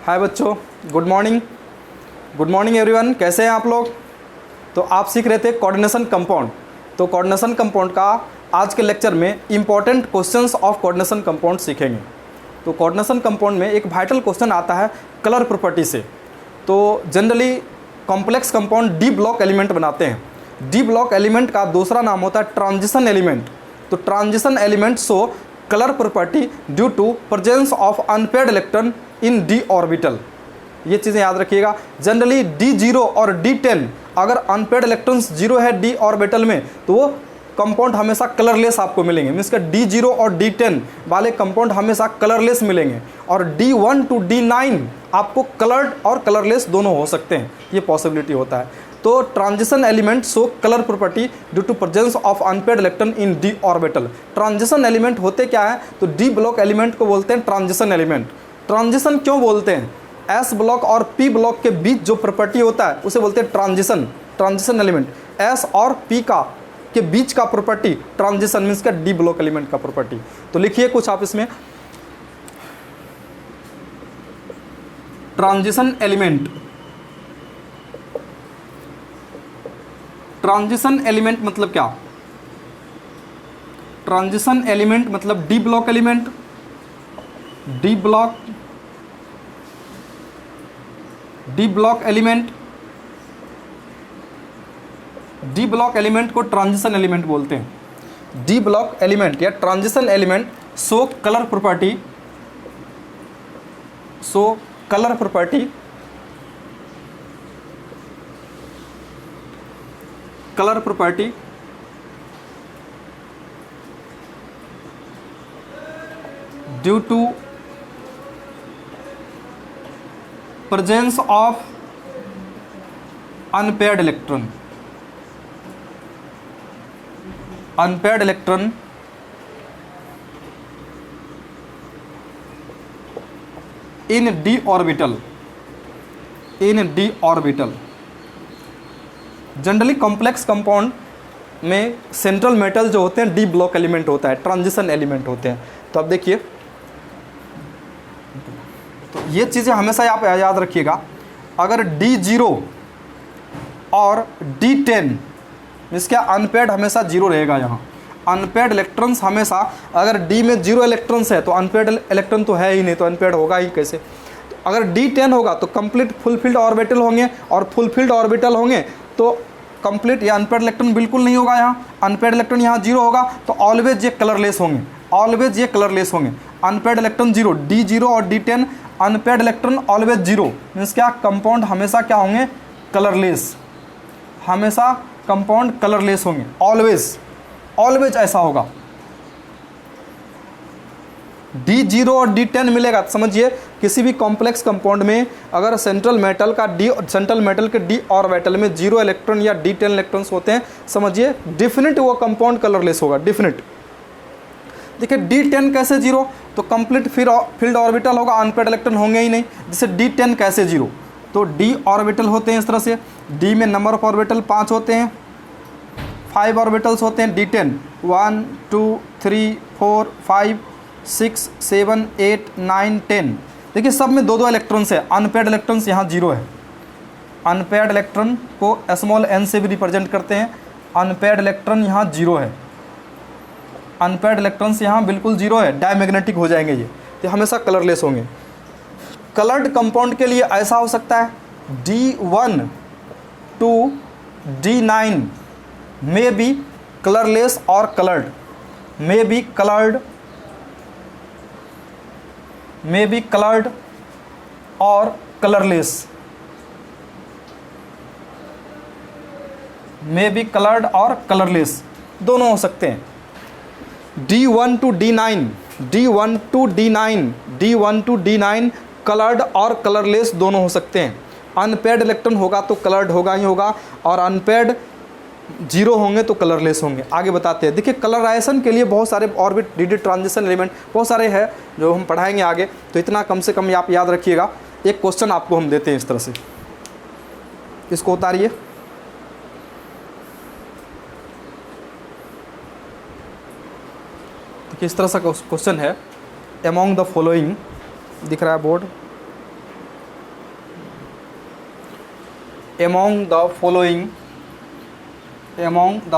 हाय बच्चों, good morning. Good morning everyone. कैसे हैं आप लोग? तो आप सीख रहे थे कोऑर्डिनेशन कंपाउंड। तो कोऑर्डिनेशन कंपाउंड का आज के लेक्चर में important questions of coordination compound सीखेंगे। तो कोऑर्डिनेशन कंपाउंड में एक वाइटल क्वेश्चन आता है कलर प्रॉपर्टी से। तो generally complex compound D block element बनाते हैं। डी ब्लॉक एलिमेंट का दूसरा नाम होता है ट्रांजिशन एलिमेंट। तो transition element show colour property due to presence of unpaired electron in d orbital. ये चीज़ें याद रखिएगा। जनरली D0 और D10 अगर अनपेयर्ड इलेक्ट्रॉन्स जीरो है डी ऑर्बिटल में तो वो कंपाउंड हमेशा कलरलेस आपको मिलेंगे। मीन्स का D0 और D10 वाले कंपाउंड हमेशा कलरलेस मिलेंगे और D1 टू D9 आपको कलर्ड और कलरलेस दोनों हो सकते हैं, ये पॉसिबिलिटी होता है। तो transition element show colour property due to presence of unpaired electron in d orbital. Transition element होते क्या है? तो डी ब्लॉक एलिमेंट को बोलते हैं ट्रांजिशन एलिमेंट। ट्रांजिशन क्यों बोलते हैं? एस ब्लॉक और पी ब्लॉक के बीच जो प्रॉपर्टी होता है उसे बोलते हैं ट्रांजिशन। ट्रांजिशन एलिमेंट एस और पी का के बीच का प्रॉपर्टी ट्रांजिशन मीन्स का डी ब्लॉक एलिमेंट का प्रॉपर्टी। तो लिखिए कुछ आप इसमें। ट्रांजिशन एलिमेंट, ट्रांजिशन एलिमेंट मतलब क्या? ट्रांजिशन एलिमेंट मतलब d block element. D block element, d block element को ट्रांजिशन एलिमेंट बोलते हैं। डी ब्लॉक एलिमेंट या transition element show colour property, colour property due to presence of unpaired electron in d orbital। Generally complex compound में central metal जो होते हैं d block element होता है, ट्रांजिशन एलिमेंट होते हैं। तो अब देखिए, तो ये चीज़ें हमेशा आप याद रखिएगा। अगर D0 और D10 इसका अनपेयर्ड हमेशा जीरो रहेगा। यहाँ अनपेयर्ड इलेक्ट्रॉन्स हमेशा, अगर D में जीरो इलेक्ट्रॉन्स है तो अनपेयर्ड इलेक्ट्रॉन तो है ही नहीं, तो अनपेयर्ड होगा ही कैसे? तो अगर D10 होगा तो कंप्लीट फुलफिल्ड ऑर्बिटल होंगे, और फुलफिल्ड ऑर्बिटल होंगे तो कंप्लीट या अनपेयर्ड इलेक्ट्रॉन बिल्कुल नहीं होगा। यहाँ अनपेयर्ड इलेक्ट्रॉन यहाँ जीरो होगा तो ऑलवेज ये कलरलेस होंगे, ऑलवेज ये कलरलेस होंगे। अनपेयर्ड इलेक्ट्रॉन जीरो, D0 और D10 unpaired electron always zero. Means क्या? कंपाउंड हमेशा क्या होंगे? कलरलेस। हमेशा कंपाउंड कलरलेस होंगे, ऑलवेज ऐसा होगा। D0 और D10 मिलेगा तो समझिए किसी भी कॉम्प्लेक्स कंपाउंड में अगर सेंट्रल मेटल के डी ऑर्बिटल में जीरो इलेक्ट्रॉन या D10 इलेक्ट्रॉन्स होते हैं, समझिए डेफिनेट वो कंपाउंड कलरलेस होगा, डेफिनेट। देखिए D10 कैसे जीरो? तो कंप्लीट फील्ड ऑर्बिटल होगा, अनपेयर्ड इलेक्ट्रॉन होंगे ही नहीं। जैसे D10 कैसे जीरो? तो D ऑर्बिटल होते हैं इस तरह से। D में नंबर ऑफ ऑर्बिटल 5 होते हैं, 5 ऑर्बिटल्स होते हैं D10, 1 2 3 4 5 6 7 8 9 10। देखिए सब में 2 इलेक्ट्रॉन्स है। अनपेयर्ड इलेक्ट्रॉन्स यहाँ जीरो है। अनपेयर्ड इलेक्ट्रॉन को स्मॉल n से भी रिप्रेजेंट करते हैं। अनपेयर्ड इलेक्ट्रॉन यहाँ जीरो है, अनपेयर्ड इलेक्ट्रॉन्स यहाँ बिल्कुल जीरो है, डायमैग्नेटिक हो जाएंगे ये, तो हमेशा कलरलेस होंगे। कलर्ड कंपाउंड के लिए ऐसा हो सकता है D1 to D9 may be colourless और कलर्ड, मे बी कलर्ड और कलरलेस, मे बी कलर्ड और कलरलेस दोनों हो सकते हैं। D1 टू D9 कलर्ड और कलरलेस दोनों हो सकते हैं। अनपेयर्ड इलेक्ट्रॉन होगा तो कलर्ड होगा ही होगा, और अनपेयर्ड जीरो होंगे तो कलरलेस होंगे। आगे बताते हैं। देखिए कलराइजेशन के लिए बहुत सारे ऑर्बिट डी ट्रांजिशन एलिमेंट बहुत सारे हैं जो हम पढ़ाएंगे आगे, तो इतना कम से कम आप याद रखिएगा। एक क्वेश्चन आपको हम देते हैं इस तरह से, इसको उतारिए। किस तरह सा क्वेश्चन है, अमॉन्ग द फॉलोइंग, दिख रहा है board, among the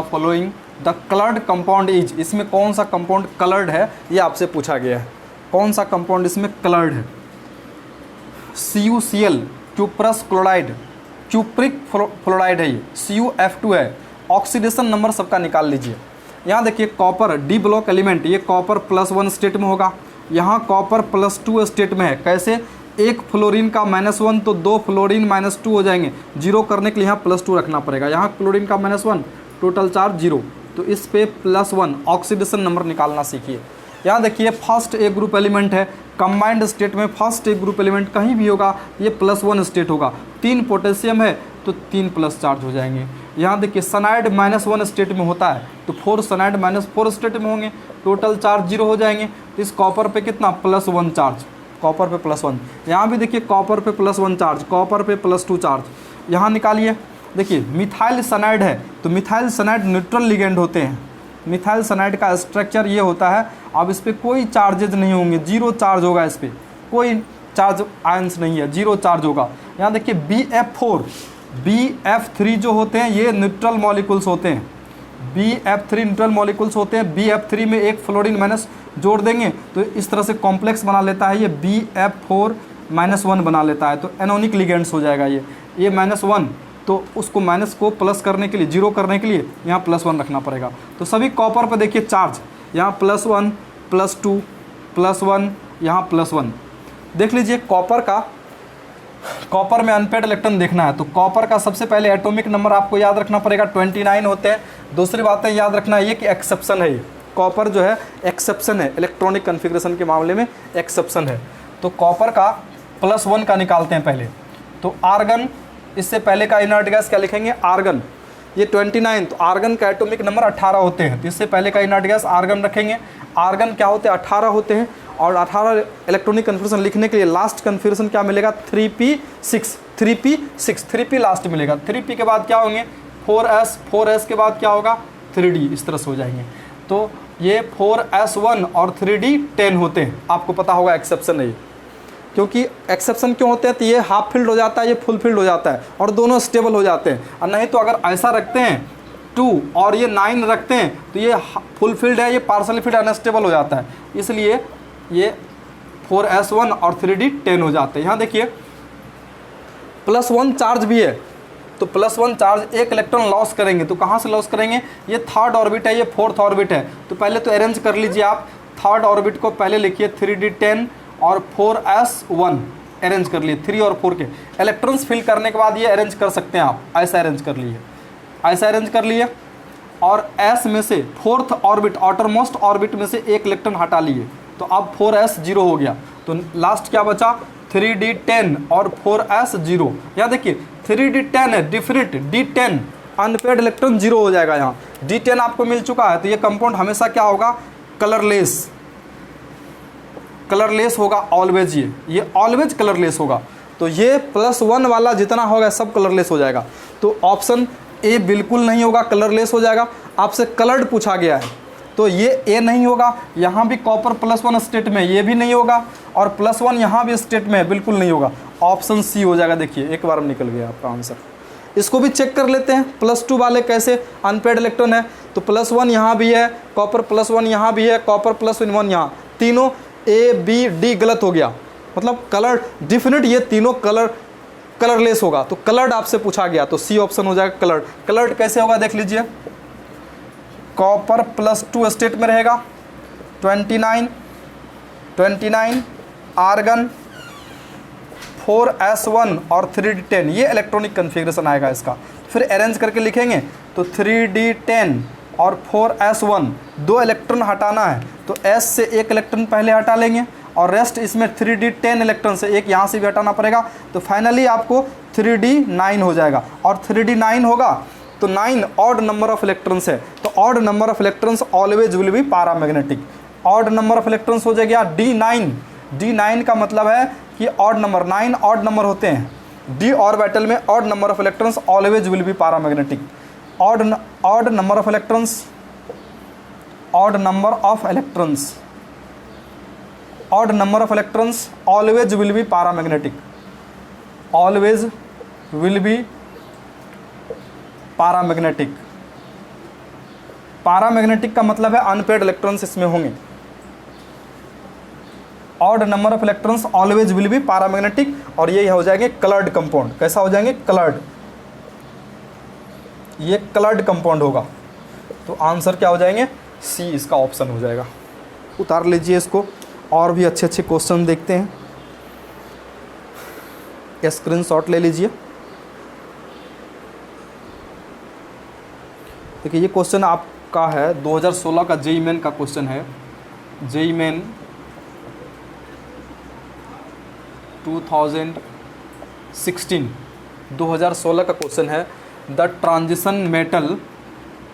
following the coloured compound is, इसमें कौन सा कंपाउंड कलर्ड है ये आपसे पूछा गया है। कौन सा कंपाउंड इसमें कलर्ड है? CuCl cuprous chloride, cupric fluoride है ये, CuF2 है। ऑक्सीडेशन नंबर सबका निकाल लीजिए। यहाँ देखिए कॉपर डी ब्लॉक एलिमेंट, ये कॉपर +1 स्टेट में होगा, यहाँ कॉपर +2 स्टेट में है। कैसे? एक फ्लोरीन का -1 तो 2 फ्लोरीन -2 हो जाएंगे। जीरो करने के लिए यहाँ +2 रखना पड़ेगा। यहाँ क्लोरीन का -1, टोटल चार्ज 0, तो इस पे +1 ऑक्सीडेशन नंबर निकालना सीखिए। यहाँ देखिए फर्स्ट ए ग्रुप एलिमेंट है, कंबाइंड स्टेट में फर्स्ट ए ग्रुप एलिमेंट कहीं भी होगा ये +1 स्टेट होगा। 3 पोटेशियम है तो 3 प्लस चार्ज हो जाएंगे। यहाँ देखिए सनाइड -1 स्टेट में होता है तो 4 सनाइड -4 स्टेट में होंगे, टोटल चार्ज 0 हो जाएंगे। तो इस कॉपर पे कितना? +1 चार्ज, कॉपर पे +1। यहाँ भी देखिए कॉपर पे +1 चार्ज, कॉपर पे +2 चार्ज। यहाँ निकालिए, देखिए मिथाइल सनाइड है तो मिथाइल सनाइड न्यूट्रल लिगेंड होते हैं। मिथाइल सनाइड का स्ट्रक्चर ये होता है। अब इस पर कोई चार्जेज नहीं होंगे, 0 चार्ज होगा, इस पर कोई चार्ज आयंस नहीं है, 0 चार्ज होगा। यहाँ देखिए BF4 BF3 जो होते हैं ये न्यूट्रल मॉलिक्यूल्स होते हैं। BF3 न्यूट्रल मॉलिक्यूल्स होते हैं। BF3 में एक फ्लोरीन माइनस जोड़ देंगे तो इस तरह से कॉम्प्लेक्स बना लेता है, ये BF4-1 बना लेता है, तो एनोनिक लिगेंड्स हो जाएगा ये -1, तो उसको माइनस को प्लस करने के लिए, 0 करने के लिए यहाँ +1 रखना पड़ेगा। तो सभी कॉपर पर देखिए चार्ज, यहाँ +1 +2 +1, यहाँ +1। देख लीजिए कॉपर में अनपेड इलेक्ट्रॉन देखना है तो कॉपर का सबसे पहले एटॉमिक नंबर आपको याद रखना पड़ेगा, 29 होते हैं। दूसरी बातें याद रखना है ये कि एक्सेप्शन है, ये कॉपर जो है एक्सेप्शन है, इलेक्ट्रॉनिक कन्फिग्रेशन के मामले में एक्सेप्शन है। तो कॉपर का +1 का निकालते हैं पहले। तो आर्गन, इससे पहले का इनर्ट गैस क्या लिखेंगे? आर्गन। ये 29, तो आर्गन का एटॉमिक नंबर 18 होते हैं, तो इससे पहले का इनर्ट गैस आर्गन रखेंगे। आर्गन क्या होते हैं? 18 होते हैं। और 18 इलेक्ट्रॉनिक कन्फिग्रेशन लिखने के लिए लास्ट कन्फिग्रेशन क्या मिलेगा? 3p6, 3p लास्ट मिलेगा। 3p के बाद क्या होंगे? 4s के बाद क्या होगा? 3d, इस तरह से हो जाएंगे। तो ये 4s1 और 3d 10 होते हैं। आपको पता होगा एक्सेप्शन है ये, क्योंकि एक्सेप्शन क्यों होते हैं? तो ये हाफ फिल्ड हो जाता है, ये फुल फिल्ड हो जाता है और दोनों स्टेबल हो जाते हैं। और नहीं तो अगर ऐसा रखते हैं 2 और ये 9 रखते हैं तो ये फुल फिल्ड है, ये पार्सल फिल्ड अनस्टेबल हो जाता है। इसलिए ये 4s1 और 3d 10 हो जाते हैं। यहाँ देखिए +1 चार्ज भी है तो +1 चार्ज एक इलेक्ट्रॉन लॉस करेंगे, तो कहाँ से लॉस करेंगे? ये 3rd ऑर्बिट है, ये 4th ऑर्बिट है। तो पहले तो अरेंज कर लीजिए आप, 3rd ऑर्बिट को पहले लिखिए 3d 10 और 4s1 अरेंज कर लिए, 3 और 4 के इलेक्ट्रॉन्स फिल करने के बाद ये अरेंज कर सकते हैं आप, ऐसा अरेंज कर लिए, ऐसा अरेंज कर लिए। और s में से 4th ऑर्बिट, आउटरमोस्ट ऑर्बिट में से एक इलेक्ट्रॉन हटा लिए, तो अब 4s 0 हो गया। तो लास्ट क्या बचा? 3d 10 और 4s 0। यहाँ देखिए 3d 10 है डिफरेंट, d10 अनपेड इलेक्ट्रॉन 0 हो जाएगा। यहाँ d10 आपको मिल चुका है, तो ये कंपाउंड हमेशा क्या होगा? कलरलेस होगा ऑलवेज। ये ऑलवेज कलरलेस होगा। तो ये +1 वाला जितना होगा सब कलरलेस हो जाएगा। तो ऑप्शन ए बिल्कुल नहीं होगा, कलरलेस हो जाएगा। आपसे कलर्ड पूछा गया है तो ये ए नहीं होगा। यहाँ भी कॉपर +1 स्टेट में, ये भी नहीं होगा। और +1 यहाँ भी स्टेट में है, बिल्कुल नहीं होगा। ऑप्शन सी हो जाएगा। देखिए एक बार में निकल गया आपका आंसर। इसको भी चेक कर लेते हैं, +2 वाले कैसे? अनपेड इलेक्ट्रॉन है तो +1 यहाँ भी है, कॉपर +1 यहाँ भी है, कॉपर +1 यहाँ, तीनों ए बी डी गलत हो गया, मतलब कलर डिफिनेट, ये तीनों कलरलेस होगा। तो कलर्ड आपसे पूछा गया तो सी ऑप्शन हो जाएगा कलर्ड। कलर्ड कैसे होगा देख लीजिए, कॉपर +2 स्टेट में रहेगा, 29 आर्गन 4s1 और 3d 10, ये इलेक्ट्रॉनिक कन्फिग्रेशन आएगा इसका। फिर अरेंज करके लिखेंगे तो 3d 10 और 4s1 2 इलेक्ट्रॉन हटाना है तो s से एक इलेक्ट्रॉन पहले हटा लेंगे और रेस्ट इसमें 3d 10 इलेक्ट्रॉन से एक यहाँ से भी हटाना पड़ेगा। तो फाइनली आपको 3d 9 हो जाएगा। और 3d 9 होगा तो 9 ऑड नंबर ऑफ इलेक्ट्रॉन्स है, तो odd number of electrons always will be paramagnetic. Odd number of electrons हो जाएगा d9। d9 का मतलब है कि ऑड नंबर, 9 ऑड नंबर होते हैं। d ऑर्बिटल में odd number of electrons always will be paramagnetic. Odd number of electrons, odd number of electrons, odd number of electrons always will be paramagnetic, always will be paramagnetic. Paramagnetic का मतलब है unpaired electrons इसमें होंगे। Odd number of electrons always will be paramagnetic, और ये हो जाएंगे coloured compound. कैसा हो जाएंगे? कलर्ड। ये कलर्ड कंपाउंड होगा, तो आंसर क्या हो जाएंगे? सी इसका ऑप्शन हो जाएगा। उतार लीजिए इसको, और भी अच्छे अच्छे क्वेश्चन देखते हैं। स्क्रीनशॉट ले लीजिए। देखिए ये क्वेश्चन आपका है 2016 का जेईई मेन का क्वेश्चन है। जेईई मेन 2016 का क्वेश्चन है। The transition metal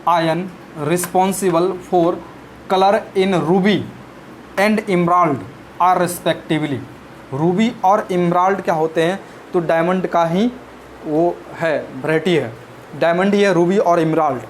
ion responsible for colour in ruby and emerald are respectively. Ruby और इमराल्ड क्या होते हैं? तो डायमंड का ही वो है, वैरायटी है। डायमंड ही है रूबी और इमराल्ड।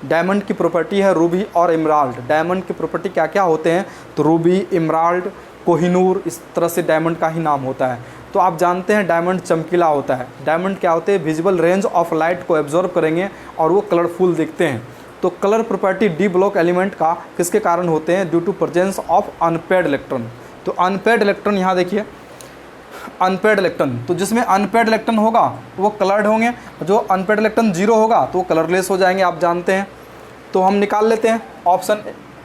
डायमंड की प्रॉपर्टी है रूबी और इमराल्ड। डायमंड की प्रॉपर्टी क्या क्या होते हैं? तो रूबी, इमराल्ड, कोहिनूर, इस तरह से डायमंड का ही नाम होता है। तो आप जानते हैं डायमंड चमकीला होता है। डायमंड क्या होते हैं? विजिबल रेंज ऑफ लाइट को एब्जॉर्ब करेंगे और वो कलरफुल दिखते हैं। तो colour property d block element का किसके कारण होते हैं? Due to presence of unpaired electron. तो अनपेड इलेक्ट्रॉन यहाँ देखिए, अनपेड इलेक्ट्रॉन, तो जिसमें अनपेड इलेक्ट्रॉन होगा वो कलर्ड होंगे, जो अनपेड इलेक्ट्रॉन जीरो होगा तो वो कलरलेस हो जाएंगे, आप जानते हैं। तो हम निकाल लेते हैं ऑप्शन।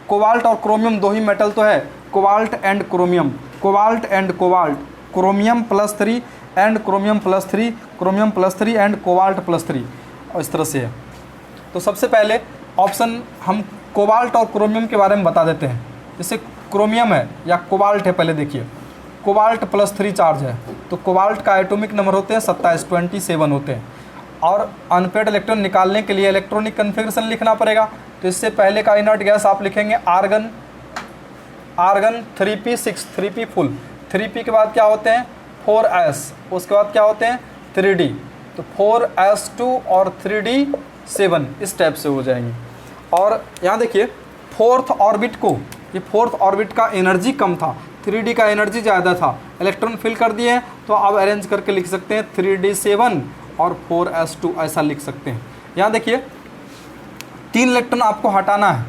कोबाल्ट और क्रोमियम दो ही मेटल तो है, cobalt and chromium, cobalt and cobalt, chromium +3 and chromium +3, chromium +3 and cobalt +3, और इस तरह से है। तो सबसे पहले ऑप्शन हम कोबाल्ट और क्रोमियम के बारे में बता देते हैं। जैसे क्रोमियम है या कोबाल्ट है, पहले देखिए कोबाल्ट +3 चार्ज है, तो कोबाल्ट का एटॉमिक नंबर होते हैं 27, 27 होते हैं। और अनपेड इलेक्ट्रॉन निकालने के लिए इलेक्ट्रॉनिक कन्फिग्रेशन लिखना पड़ेगा। तो इससे पहले का इनर्ट गैस आप लिखेंगे argon, argon 3p6, 3p full, 3p के बाद क्या होते हैं 4s, उसके बाद क्या होते हैं 3d, तो 4s2 और 3d7 इस टाइप से हो जाएंगे। और यहाँ देखिए फोर्थ ऑर्बिट को, ये फोर्थ ऑर्बिट का एनर्जी कम था, 3d का एनर्जी ज़्यादा था, इलेक्ट्रॉन फिल कर दिए हैं, तो आप अरेंज करके लिख सकते हैं 3d7 और 4s2 ऐसा लिख सकते हैं। यहाँ देखिए 3 इलेक्ट्रॉन आपको हटाना है,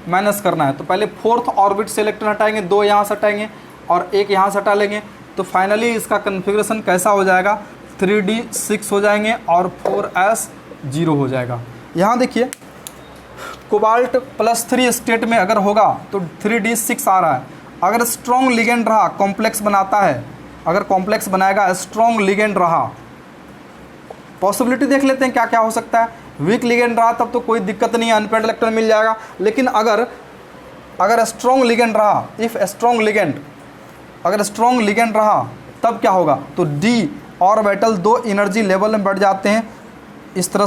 माइनस करना है। तो पहले फोर्थ ऑर्बिट से इलेक्ट्रॉन हटाएंगे, 2 यहाँ से हटाएंगे और 1 यहाँ से हटा लेंगे। तो फाइनली इसका कन्फिग्रेशन कैसा हो जाएगा? 3d6 हो जाएंगे और 4s0 हो जाएगा। यहाँ देखिए कोबाल्ट +3 स्टेट में अगर होगा तो 3d6 आ रहा है। अगर स्ट्रॉन्ग लिगेंड रहा, कॉम्प्लेक्स बनाता है, अगर कॉम्प्लेक्स बनाएगा, स्ट्रॉन्ग लिगेंड रहा, पॉसिबिलिटी देख लेते हैं क्या क्या हो सकता है। वीक लिगेंड रहा तब तो कोई दिक्कत नहीं है, अनपेड इलेक्ट्रॉन मिल जाएगा। लेकिन अगर स्ट्रॉन्ग लिगेंड रहा, इफ स्ट्रॉन्ग लिगेंड, अगर स्ट्रॉन्ग लिगेंड रहा तब क्या होगा? तो डी ऑर्बिटल 2 एनर्जी लेवल में बढ़ जाते हैं, इस तरह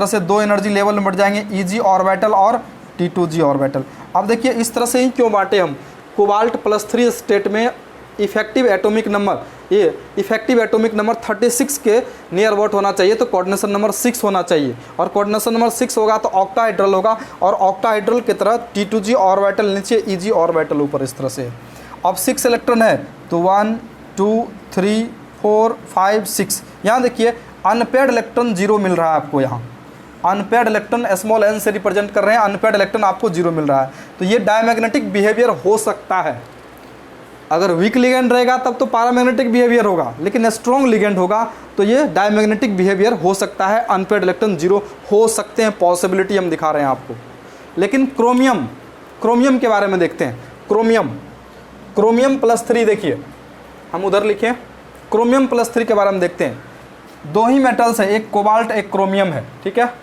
से 2 एनर्जी लेवल में बढ़ जाएंगे, Eg ऑर्बिटल और T2g ऑर्बिटल। अब देखिए इस तरह से ही क्यों बांटे हम? कोबाल्ट +3 स्टेट में इफेक्टिव एटॉमिक नंबर, ये इफेक्टिव एटॉमिक नंबर 36 के नियर अबाउट होना चाहिए, तो कोऑर्डिनेशन नंबर 6 होना चाहिए। और कोऑर्डिनेशन नंबर 6 होगा तो ऑक्टाहाइड्रल होगा, और ऑक्टाहाइड्रल की तरह T2g ऑर्बिटल नीचे, Eg ऑर्बिटल ऊपर, इस तरह से। अब 6 इलेक्ट्रॉन है तो 1 2 3 4 5 6। यहाँ देखिए अनपेड इलेक्ट्रॉन 0 मिल रहा है आपको। यहाँ अनपेड इलेक्ट्रॉन स्मॉल n से रिप्रेजेंट कर रहे हैं, अनपेड इलेक्ट्रॉन आपको 0 मिल रहा है। तो ये डायमैग्नेटिक बिहेवियर हो सकता है। अगर वीक लिगेंड रहेगा तब तो पैरामैग्नेटिक बिहेवियर होगा, लेकिन स्ट्रॉन्ग लिगेंड होगा तो ये डायमैग्नेटिक बिहेवियर हो सकता है। अनपेड इलेक्ट्रॉन 0 हो सकते हैं, पॉसिबिलिटी हम दिखा रहे हैं आपको। लेकिन क्रोमियम के बारे में देखते हैं। क्रोमियम +3 देखिए, हम उधर लिखे क्रोमियम +3 के बारे में देखते हैं। 2 ही मेटल्स है, एक कोबाल्ट एक क्रोमियम है, ठीक है।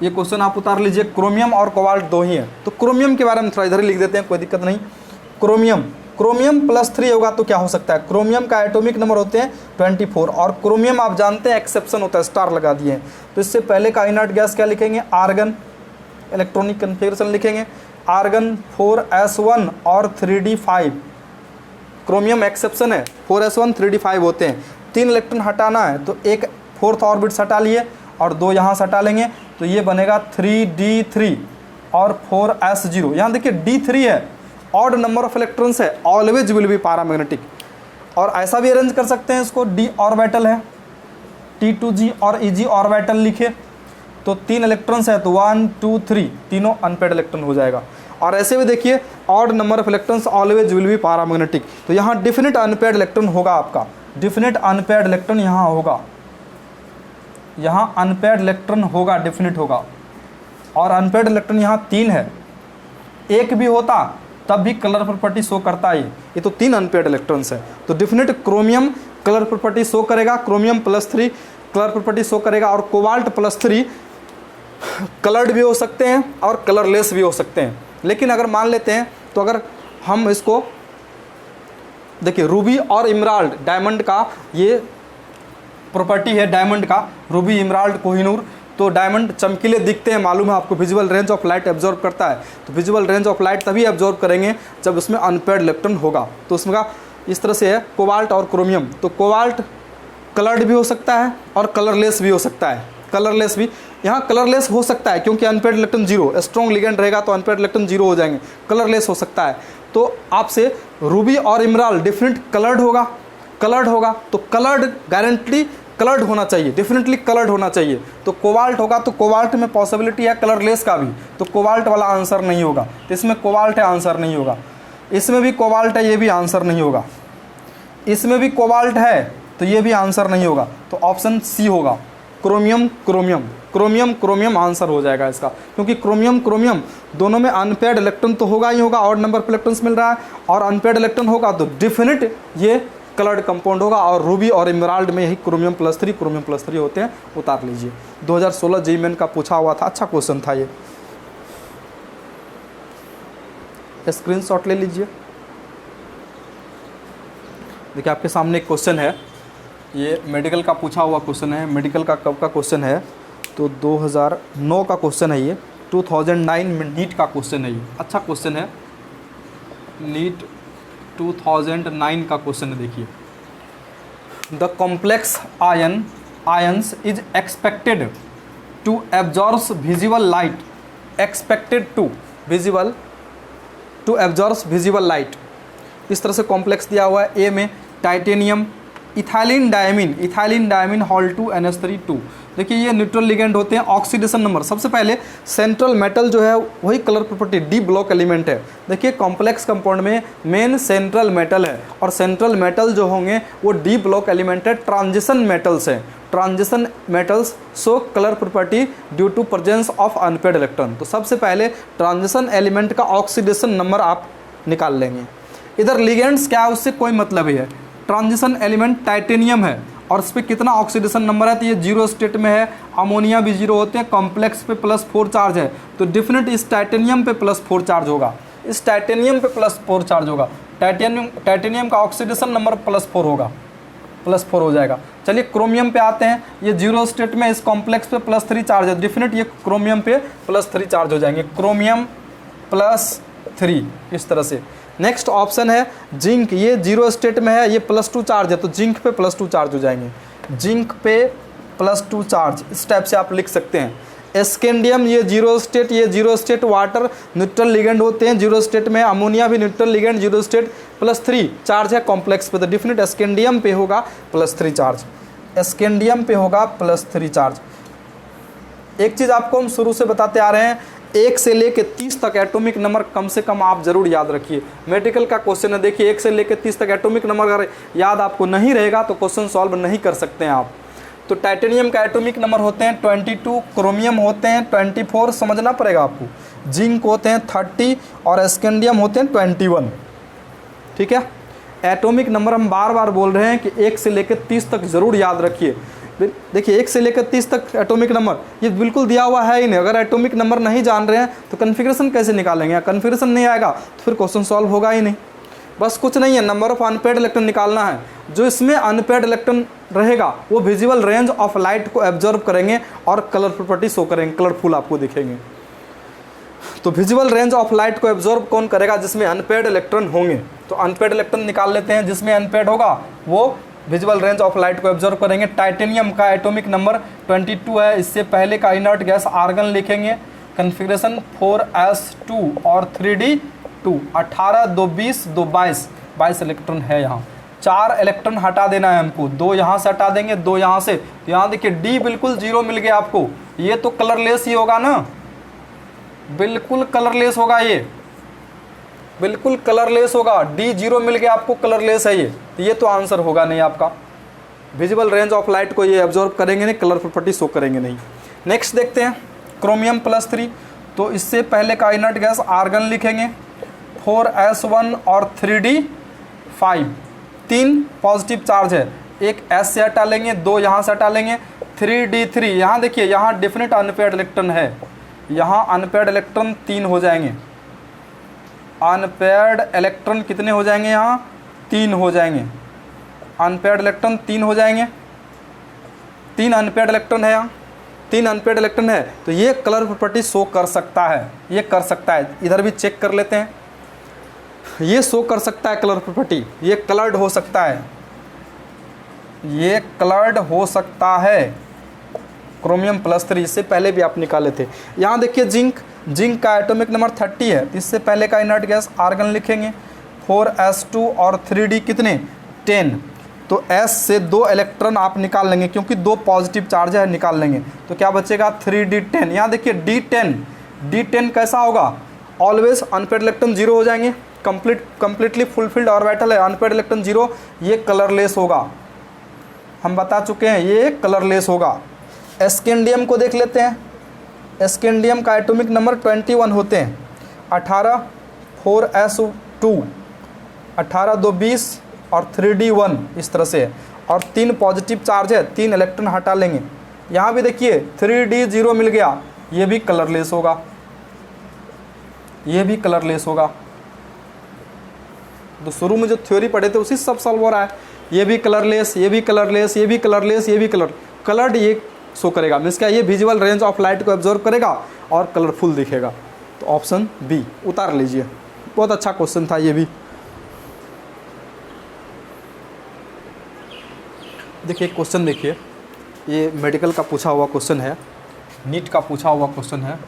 ये क्वेश्चन आप उतार लीजिए, क्रोमियम और कोबाल्ट 2 ही है। तो क्रोमियम के बारे में थोड़ा इधर ही लिख देते हैं, कोई दिक्कत नहीं। क्रोमियम +3 होगा तो क्या हो सकता है? क्रोमियम का एटॉमिक नंबर होते हैं 24, और क्रोमियम आप जानते हैं एक्सेप्शन होता है, स्टार लगा दिए। तो इससे पहले का इनर्ट गैस क्या लिखेंगे? आर्गन, इलेक्ट्रॉनिक कन्फिग्रेशन लिखेंगे, आर्गन 4s1 और 3d5। क्रोमियम एक्सेप्शन है, 4s1 3d5 होते हैं। 3 इलेक्ट्रॉन हटाना है तो एक फोर्थ ऑर्बिट हटा लिए और 2 यहाँ से हटा लेंगे, तो ये बनेगा 3d3 और 4s0। यहाँ देखिए d3 है, ऑड नंबर ऑफ इलेक्ट्रॉन्स है, ऑलवेज विल बी पैरामैग्नेटिक। और ऐसा भी अरेंज कर सकते हैं इसको, d ऑर्बिटल है, T2G और Eg ऑर्बिटल लिखे तो 3 इलेक्ट्रॉन्स है तो 1 2 3 तीनों अनपेड इलेक्ट्रॉन हो जाएगा। और ऐसे भी देखिए odd number of electrons always will be paramagnetic, तो यहाँ डिफिनिट अनपेड इलेक्ट्रॉन होगा आपका, डिफिनिट अनपेड इलेक्ट्रॉन यहाँ होगा, यहाँ अनपेड इलेक्ट्रॉन होगा, डिफिनिट होगा। और अनपेड इलेक्ट्रॉन यहाँ 3 है, एक भी होता तब भी कलर प्रॉपर्टी शो करता है, ये तो 3 अनपेड इलेक्ट्रॉन्स है। तो definite chromium colour property show करेगा, क्रोमियम +3 कलर प्रॉपर्टी शो करेगा, और कोबाल्ट +3 कलर्ड भी हो सकते हैं और कलरलेस भी हो सकते हैं। लेकिन अगर मान लेते हैं तो अगर हम इसको देखिए रूबी और इमराल्ड डायमंड का ये प्रॉपर्टी है, डायमंड का रूबी इमराल्ड कोहिनूर, तो डायमंड चमकीले दिखते हैं, मालूम है आपको, visual range of light absorb करता है, तो विजुअल रेंज ऑफ लाइट तभी एब्जॉर्ब करेंगे जब उसमें अनपेड इलेक्ट्रॉन होगा। तो उसमें का इस तरह से है कोबाल्ट और क्रोमियम, तो कोबाल्ट कलर्ड भी हो सकता है और कलरलेस भी हो सकता है, कलरलेस भी, यहाँ कलरलेस हो सकता है क्योंकि अनपेड इलेक्ट्रॉन 0, स्ट्रॉन्ग लिगेंड रहेगा तो अनपेड इलेक्ट्रॉन 0 हो जाएंगे, कलरलेस हो सकता है। तो आपसे रूबी और इमराल्ड डिफरेंट कलर्ड होगा, कलर्ड होगा, तो कलर्ड गारंटी कलर्ड होना चाहिए, डेफिनेटली कलर्ड होना चाहिए। तो कोबाल्ट होगा तो कोबाल्ट में पॉसिबिलिटी है कलरलेस का भी, तो कोबाल्ट वाला आंसर नहीं होगा, तो इसमें कोबाल्ट है आंसर नहीं होगा, इसमें भी कोबाल्ट है ये भी आंसर नहीं होगा, इसमें भी कोबाल्ट है तो ये भी आंसर नहीं होगा, तो ऑप्शन सी होगा chromium chromium chromium chromium answer हो जाएगा इसका, क्योंकि क्रोमियम क्रोमियम दोनों में अनपेड इलेक्ट्रॉन तो होगा ही होगा, और नंबर पर इलेक्ट्रॉन्स मिल रहा है, और अनपेड इलेक्ट्रॉन होगा तो डेफिनेट ये कलर्ड कंपाउंड होगा, और रूबी और इमराल्ड में यही क्रोमियम+3 होते हैं, उतार लीजिए। 2016 जेईई मेन का पूछा हुआ था, अच्छा क्वेश्चन था ये, स्क्रीनशॉट ले लीजिए। देखिए आपके सामने एक क्वेश्चन है, ये मेडिकल का पूछा हुआ क्वेश्चन है, मेडिकल का कब का क्वेश्चन है तो 2009 का क्वेश्चन है ये, 2009 में नीट का क्वेश्चन है ये, अच्छा क्वेश्चन है, नीट 2009 का क्वेश्चन है। देखिए the complex ions is expected to absorb visible light, expected to absorb visible light, इस तरह से कॉम्प्लेक्स दिया हुआ है। ए में titanium, ethylene diamine hall 2 NH3 देखिए ये न्यूट्रल लिगेंड होते हैं। ऑक्सीडेशन नंबर, सबसे पहले सेंट्रल मेटल जो है वही colour property d block element है। देखिए कॉम्प्लेक्स कंपाउंड में मेन सेंट्रल मेटल है, और सेंट्रल मेटल जो होंगे वो डी ब्लॉक एलिमेंट है, ट्रांजिशन मेटल्स हैं, transition metals show colour property due to presence of unpaired electron. तो सबसे पहले ट्रांजिशन एलिमेंट का ऑक्सीडेशन नंबर आप निकाल लेंगे। इधर लिगेंड्स क्या है उससे कोई मतलब ही है, ट्रांजिशन एलिमेंट टाइटेनियम है और इस पर कितना ऑक्सीडेशन नंबर है, तो ये 0 स्टेट में है, अमोनिया भी 0 होते हैं, कॉम्प्लेक्स पे +4 चार्ज है, तो डिफिनेट इस टाइटेनियम पे +4 चार्ज होगा, इस टाइटेनियम पे +4 चार्ज होगा, टाइटेनियम का ऑक्सीडेशन नंबर +4 होगा, +4 हो जाएगा। चलिए क्रोमियम पे आते हैं, ये 0 स्टेट में, इस कॉम्प्लेक्स पे +3 चार्ज है, डिफिनेट ये क्रोमियम पे +3 चार्ज हो जाएंगे, क्रोमियम +3 इस तरह से। नेक्स्ट ऑप्शन है जिंक, ये 0 स्टेट में है, ये +2 चार्ज है, तो जिंक पे +2 चार्ज हो जाएंगे, जिंक पे +2 चार्ज, इस टाइप से आप लिख सकते हैं। स्कैंडियम ये 0 स्टेट, ये 0 स्टेट वाटर न्यूट्रल लिगेंड होते हैं 0 स्टेट में, अमोनिया भी न्यूट्रल लिगेंड 0 स्टेट, +3 चार्ज है कॉम्प्लेक्स पे, तो डिफिनेट स्कैंडियम पे होगा +3 चार्ज, स्कैंडियम पे होगा +3 चार्ज। एक चीज़ आपको हम शुरू से बताते आ रहे हैं, 1 से लेकर 30 तक एटॉमिक नंबर कम से कम आप जरूर याद रखिए। मेडिकल का क्वेश्चन है, देखिए 1 से लेकर 30 तक एटॉमिक नंबर अगर याद आपको नहीं रहेगा तो क्वेश्चन सॉल्व नहीं कर सकते हैं आप। तो टाइटेनियम का एटॉमिक नंबर होते हैं 22, क्रोमियम होते हैं 24, समझना पड़ेगा आपको, जिंक होते हैं 30 और स्कैंडियम होते हैं 21, ठीक है। एटॉमिक नंबर हम बार बार बोल रहे हैं कि 1 से लेकर 30 तक ज़रूर याद रखिए। देखिए 1 से लेकर 30 तक एटॉमिक नंबर ये बिल्कुल दिया हुआ है ही नहीं, अगर एटॉमिक नंबर नहीं जान रहे हैं तो कन्फिग्रेशन कैसे निकालेंगे, कन्फिग्रेशन नहीं आएगा तो फिर क्वेश्चन सॉल्व होगा ही नहीं। बस कुछ नहीं है, नंबर ऑफ अनपेड इलेक्ट्रॉन निकालना है, जो इसमें अनपेड इलेक्ट्रॉन रहेगा वो विजिबल रेंज ऑफ लाइट को एब्जॉर्ब करेंगे और कलर प्रॉपर्टी शो करेंगे, कलरफुल आपको दिखेंगे। तो विजिबल रेंज ऑफ लाइट को एब्जॉर्ब कौन करेगा, जिसमें अनपेड इलेक्ट्रॉन होंगे, तो अनपेड इलेक्ट्रॉन निकाल लेते हैं, जिसमें अनपेड होगा वो विजिबल रेंज ऑफ लाइट को एब्जॉर्ब करेंगे। टाइटेनियम का एटॉमिक नंबर 22 है, इससे पहले का इनर्ट गैस आर्गन लिखेंगे, कन्फिग्रेशन 4s2 और 3d2, 18 2 20 2 22 22 इलेक्ट्रॉन है यहाँ। 4 इलेक्ट्रॉन हटा देना है हमको, 2 यहाँ से हटा देंगे, 2 यहाँ से, तो यहाँ देखिए डी बिल्कुल 0 मिल गया आपको। ये तो कलरलेस ही होगा ना, बिल्कुल कलरलेस होगा, ये बिल्कुल कलरलेस होगा, डी 0 मिल गया आपको, कलरलेस है ये, तो ये तो आंसर होगा नहीं आपका। विजिबल रेंज ऑफ लाइट को ये एब्जॉर्ब करेंगे नहीं, कलर प्रॉपर्टी शो करेंगे नहीं। नेक्स्ट देखते हैं क्रोमियम +3, तो इससे पहले का इनर्ट गैस आर्गन लिखेंगे, 4s1 और 3d5, 3 पॉजिटिव चार्ज है, एक s से हटा लेंगे, 2 यहाँ से हटा लेंगे, 3d3, यहाँ देखिए यहाँ डेफिनेट अनपेयर्ड इलेक्ट्रॉन है, यहाँ अनपेयर्ड इलेक्ट्रॉन 3 हो जाएंगे, अनपेयर्ड इलेक्ट्रॉन कितने हो जाएंगे, यहाँ 3 हो जाएंगे, अनपेयर्ड इलेक्ट्रॉन 3 हो जाएंगे, 3 अनपेयर्ड इलेक्ट्रॉन है, यहाँ 3 अनपेयर्ड इलेक्ट्रॉन है, तो ये कलर प्रॉपर्टी शो कर सकता है, ये कर सकता है। इधर भी चेक कर लेते हैं, ये शो कर सकता है कलर प्रॉपर्टी, ये कलर्ड हो सकता है, ये कलर्ड हो सकता है क्रोमियम +3, इससे पहले भी आप निकाले थे। यहाँ देखिए जिंक का एटॉमिक नंबर 30 है, इससे पहले का इनर्ट गैस आर्गन लिखेंगे, 4s2 और 3d कितने 10, तो s से 2 इलेक्ट्रॉन आप निकाल लेंगे, क्योंकि 2 पॉजिटिव चार्ज है, निकाल लेंगे, तो क्या बचेगा 3d10। यहाँ देखिए d10 कैसा होगा, ऑलवेज अनपेयर्ड इलेक्ट्रॉन 0 हो जाएंगे, कंप्लीटली फुलफिल्ड ऑर्बिटल है, अनपेयर्ड इलेक्ट्रॉन 0, ये कलरलेस होगा, हम बता चुके हैं ये कलरलेस होगा। स्कैंडियम को देख लेते हैं, स्कैंडियम का एटॉमिक नंबर 21 होते हैं, 18 4s2, 18 2 20 और 3d1 इस तरह से है, और 3 पॉजिटिव चार्ज है, 3 इलेक्ट्रॉन हटा लेंगे। यहाँ भी देखिए 3d0 मिल गया, ये भी कलरलेस होगा, ये भी कलरलेस होगा। तो शुरू में जो थ्योरी पढ़े थे उसी सब सॉल्व हो रहा है, ये भी कलरलेस, ये भी कलरलेस, ये भी कलरलेस, ये भी कलर्ड, ये शो करेगा, मीन्स क्या ये विजुअल रेंज ऑफ लाइट को एब्जॉर्व करेगा और कलरफुल दिखेगा। तो ऑप्शन बी उतार लीजिए, बहुत अच्छा क्वेश्चन था ये भी। देखिए क्वेश्चन देखिए, ये मेडिकल का पूछा हुआ क्वेश्चन है, नीट का पूछा हुआ क्वेश्चन है,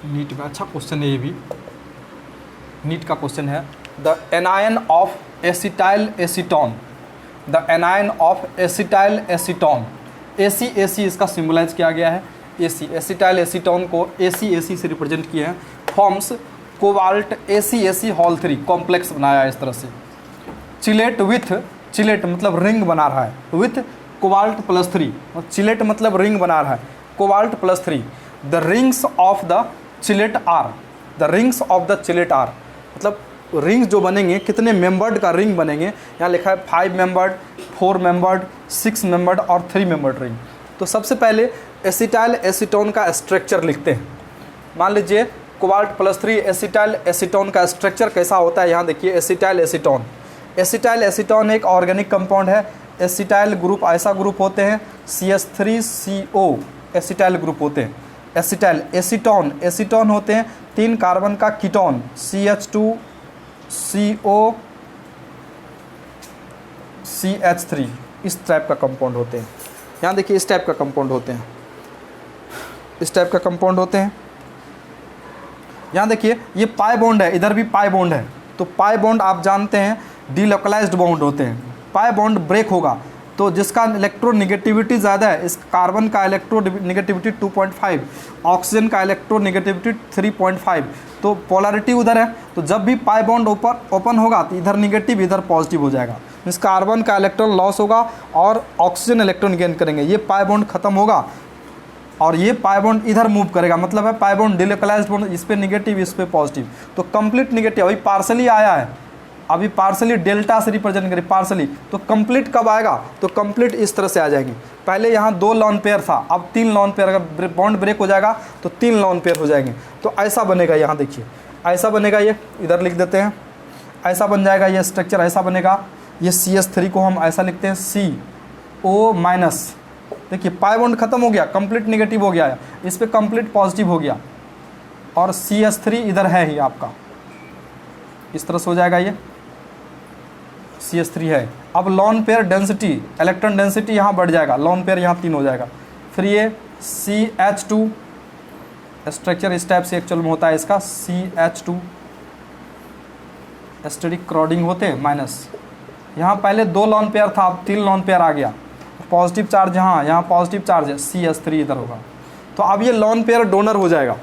नीट में अच्छा क्वेश्चन है ये भी, नीट का क्वेश्चन है, the anion of acetyl acetone, the anion of acetyl acetone, AC इसका सिम्बलाइज किया गया है, AC एसिटाइल एसीटोन को AC से रिप्रेजेंट किए हैं, फॉर्म्स कोबाल्ट AC3 कॉम्प्लेक्स बनाया है इस तरह से, चिलेट विथ, चिलेट मतलब रिंग बना रहा है, विथ कोबाल्ट +3, चिलेट मतलब रिंग बना रहा है, cobalt +3, the rings of the chelate are, the rings of the chelate are, मतलब रिंग्स जो बनेंगे कितने मेंबर्ड का रिंग बनेंगे, यहाँ लिखा है 5 मेंबर्ड, 4 मेंबर्ड, 6 मेंबर्ड और 3 मेंबर्ड रिंग। तो सबसे पहले एसिटाइल एसीटोन का स्ट्रक्चर लिखते हैं। मान लीजिए कोबाल्ट +3 एसिटाइल एसीटोन का स्ट्रक्चर कैसा होता है, यहाँ देखिए एसिटाइल एसीटोन, एसिटाइल एसीटोन एक ऑर्गेनिक कंपाउंड है, एसिटाइल ग्रुप ऐसा ग्रुप होते हैं, CH3CO एसिटाइल ग्रुप होते हैं, एसिटाइल एसीटोन, एसीटोन होते हैं 3 कार्बन का कीटोन, CH2CO CH3, इस टाइप का कंपाउंड होते हैं। यहाँ देखिए इस टाइप का कंपाउंड होते हैं, इस टाइप का कंपाउंड होते हैं। यहाँ देखिए ये पाई बॉन्ड है, इधर भी पाई बॉन्ड है, तो पाई बॉन्ड आप जानते हैं डीलोकलाइज्ड बॉन्ड होते हैं, पाई बॉन्ड ब्रेक होगा तो जिसका इलेक्ट्रोनेगेटिविटी ज़्यादा है, इस कार्बन का इलेक्ट्रोनेगेटिविटी 2.5, ऑक्सीजन का इलेक्ट्रोनेगेटिविटी 3.5, तो पोलैरिटी उधर है, तो जब भी पाई बॉन्ड ओपन होगा तो इधर निगेटिव इधर पॉजिटिव हो जाएगा, इस कार्बन का इलेक्ट्रॉन लॉस होगा और ऑक्सीजन इलेक्ट्रॉन गेन करेंगे, ये पाई बॉन्ड खत्म होगा और ये पाई बॉन्ड इधर मूव करेगा, मतलब है पाई बॉन्ड डीलोकलाइज्ड बॉन्ड, इस पे निगेटिव इस पे पॉजिटिव, तो कंप्लीट निगेटिव, अभी पार्सली आया है, अभी पार्सली डेल्टा से रिप्रेजेंट करें पार्सली, तो कंप्लीट कब आएगा, तो कंप्लीट इस तरह से आ जाएंगे। पहले यहाँ 2 लॉन पेयर था, अब 3 लॉन पेयर, अगर बॉन्ड ब्रेक हो जाएगा तो 3 लॉन पेयर हो जाएंगे, तो ऐसा बनेगा, यहाँ देखिए ऐसा बनेगा, ये इधर लिख देते हैं, ऐसा बन जाएगा, ये स्ट्रक्चर ऐसा बनेगा, ये CH3 को हम ऐसा लिखते हैं CO-, देखिए पाई बॉन्ड खत्म हो गया, कंप्लीट निगेटिव हो गया, इस पर कंप्लीट पॉजिटिव हो गया और CH3 इधर है ही आपका, इस तरह से हो जाएगा, ये CH3 है। अब lone pair density, electron density यहाँ बढ़ जाएगा, लॉन पेयर यहाँ 3 हो जाएगा, फिर ये CH2 स्ट्रक्चर इस टाइप से एक्चुअल में होता है इसका, CH2 एस्टेरिक क्रॉडिंग होते माइनस, यहाँ पहले 2 लॉन पेयर था, अब 3 लॉन पेयर आ गया, पॉजिटिव चार्ज यहाँ पॉजिटिव चार्ज है, CH3 इधर होगा, तो अब ये लॉन पेयर डोनर हो जाएगा।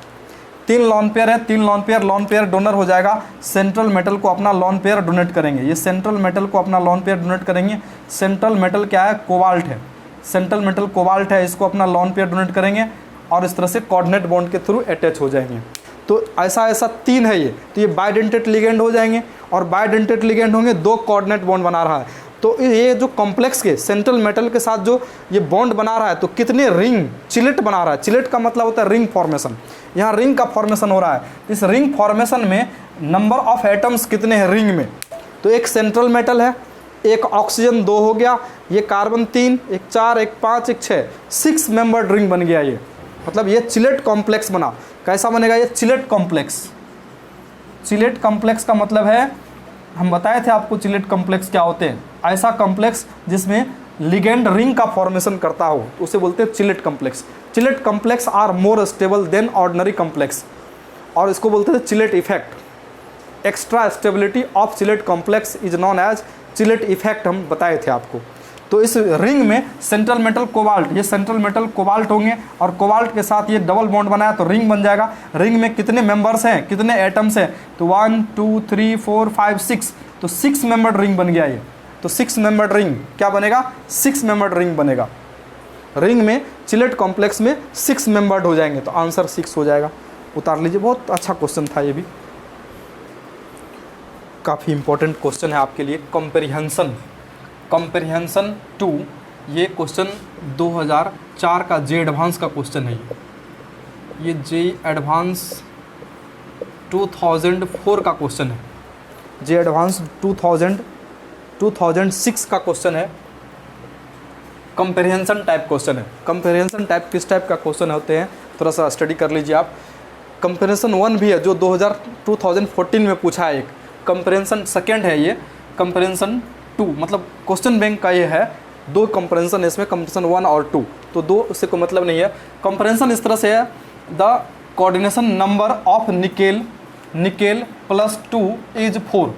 3 लॉन पेयर है, 3 लॉन पेयर डोनर हो जाएगा। सेंट्रल मेटल को अपना लॉन पेयर डोनेट करेंगे, ये सेंट्रल मेटल को अपना लॉन पेयर डोनेट करेंगे। सेंट्रल मेटल क्या है? कोबाल्ट है, सेंट्रल मेटल कोबाल्ट है, इसको अपना लॉन पेयर डोनेट करेंगे और इस तरह से कोऑर्डिनेट बॉन्ड के थ्रू अटैच हो जाएंगे। तो ऐसा 3 है ये, तो ये बाइडेंटेट लिगेंड हो जाएंगे और बाइडेंटेट लिगेंड होंगे, 2 कोऑर्डिनेट बॉन्ड बना रहा है। तो ये जो कॉम्प्लेक्स के सेंट्रल मेटल के साथ जो ये बॉन्ड बना रहा है, तो कितने रिंग चिलेट बना रहा है। चिलेट का मतलब होता है रिंग फॉर्मेशन, यहाँ रिंग का फॉर्मेशन हो रहा है। इस रिंग फॉर्मेशन में नंबर ऑफ एटम्स कितने हैं रिंग में? तो एक सेंट्रल मेटल है, एक ऑक्सीजन 2 हो गया, ये कार्बन 3, एक 4, एक 5, एक 6 मेंबर्ड रिंग बन गया ये। मतलब ये चिलेट कॉम्प्लेक्स बना। कैसा बनेगा ये? Chelate complex. चिलेट कॉम्प्लेक्स का मतलब है, हम बताए थे आपको चिलेट कॉम्प्लेक्स क्या होते हैं, ऐसा कॉम्प्लेक्स जिसमें लिगेंड रिंग का फॉर्मेशन करता हो, उसे बोलते हैं chelate complex. Chelate complex are more stable than ordinary complex, और इसको बोलते हैं chelate effect. Extra stability of chelate complex is known as chelate effect, हम बताए थे आपको। तो इस रिंग में सेंट्रल मेटल कोबाल्ट, ये सेंट्रल मेटल कोबाल्ट होंगे और कोबाल्ट के साथ ये डबल बॉन्ड बनाया तो रिंग बन जाएगा। रिंग में कितने मेंबर्स हैं, कितने एटम्स हैं? तो 1 2 3 4 5 6, तो 6 मेंबर्ड रिंग बन गया ये। तो 6 मेंबर्ड रिंग क्या बनेगा? 6 मेंबर्ड रिंग बनेगा। रिंग में चिलेट कॉम्प्लेक्स में 6 मेंबर्ड हो जाएंगे, तो आंसर 6 हो जाएगा। उतार लीजिए, बहुत अच्छा क्वेश्चन था ये भी, काफ़ी इंपॉर्टेंट क्वेश्चन है आपके लिए। कंप्रीहेंशन 2, ये क्वेश्चन 2004 का जे एडवांस का क्वेश्चन है। ये जे एडवांस 2004 का क्वेश्चन है, जे एडवांस 2006 का क्वेश्चन है। कंप्रीहेंशन टाइप क्वेश्चन है। कंप्रीहेंशन टाइप किस टाइप का क्वेश्चन होते हैं, थोड़ा सा स्टडी कर लीजिए आप। कंप्रीहेंशन 1 भी है जो 2014 में पूछा है एक। कंप्रीहेंशन 2 है ये। कंप्रीहेंशन 2 मतलब क्वेश्चन बैंक का ये है, 2 कंप्रीहेंशन है इसमें, कंप्रीहेंशन 1 और 2, तो 2 से कोई मतलब नहीं है। कंप्रीहेंशन इस तरह से है, the coordination number of nickel +2 is 4।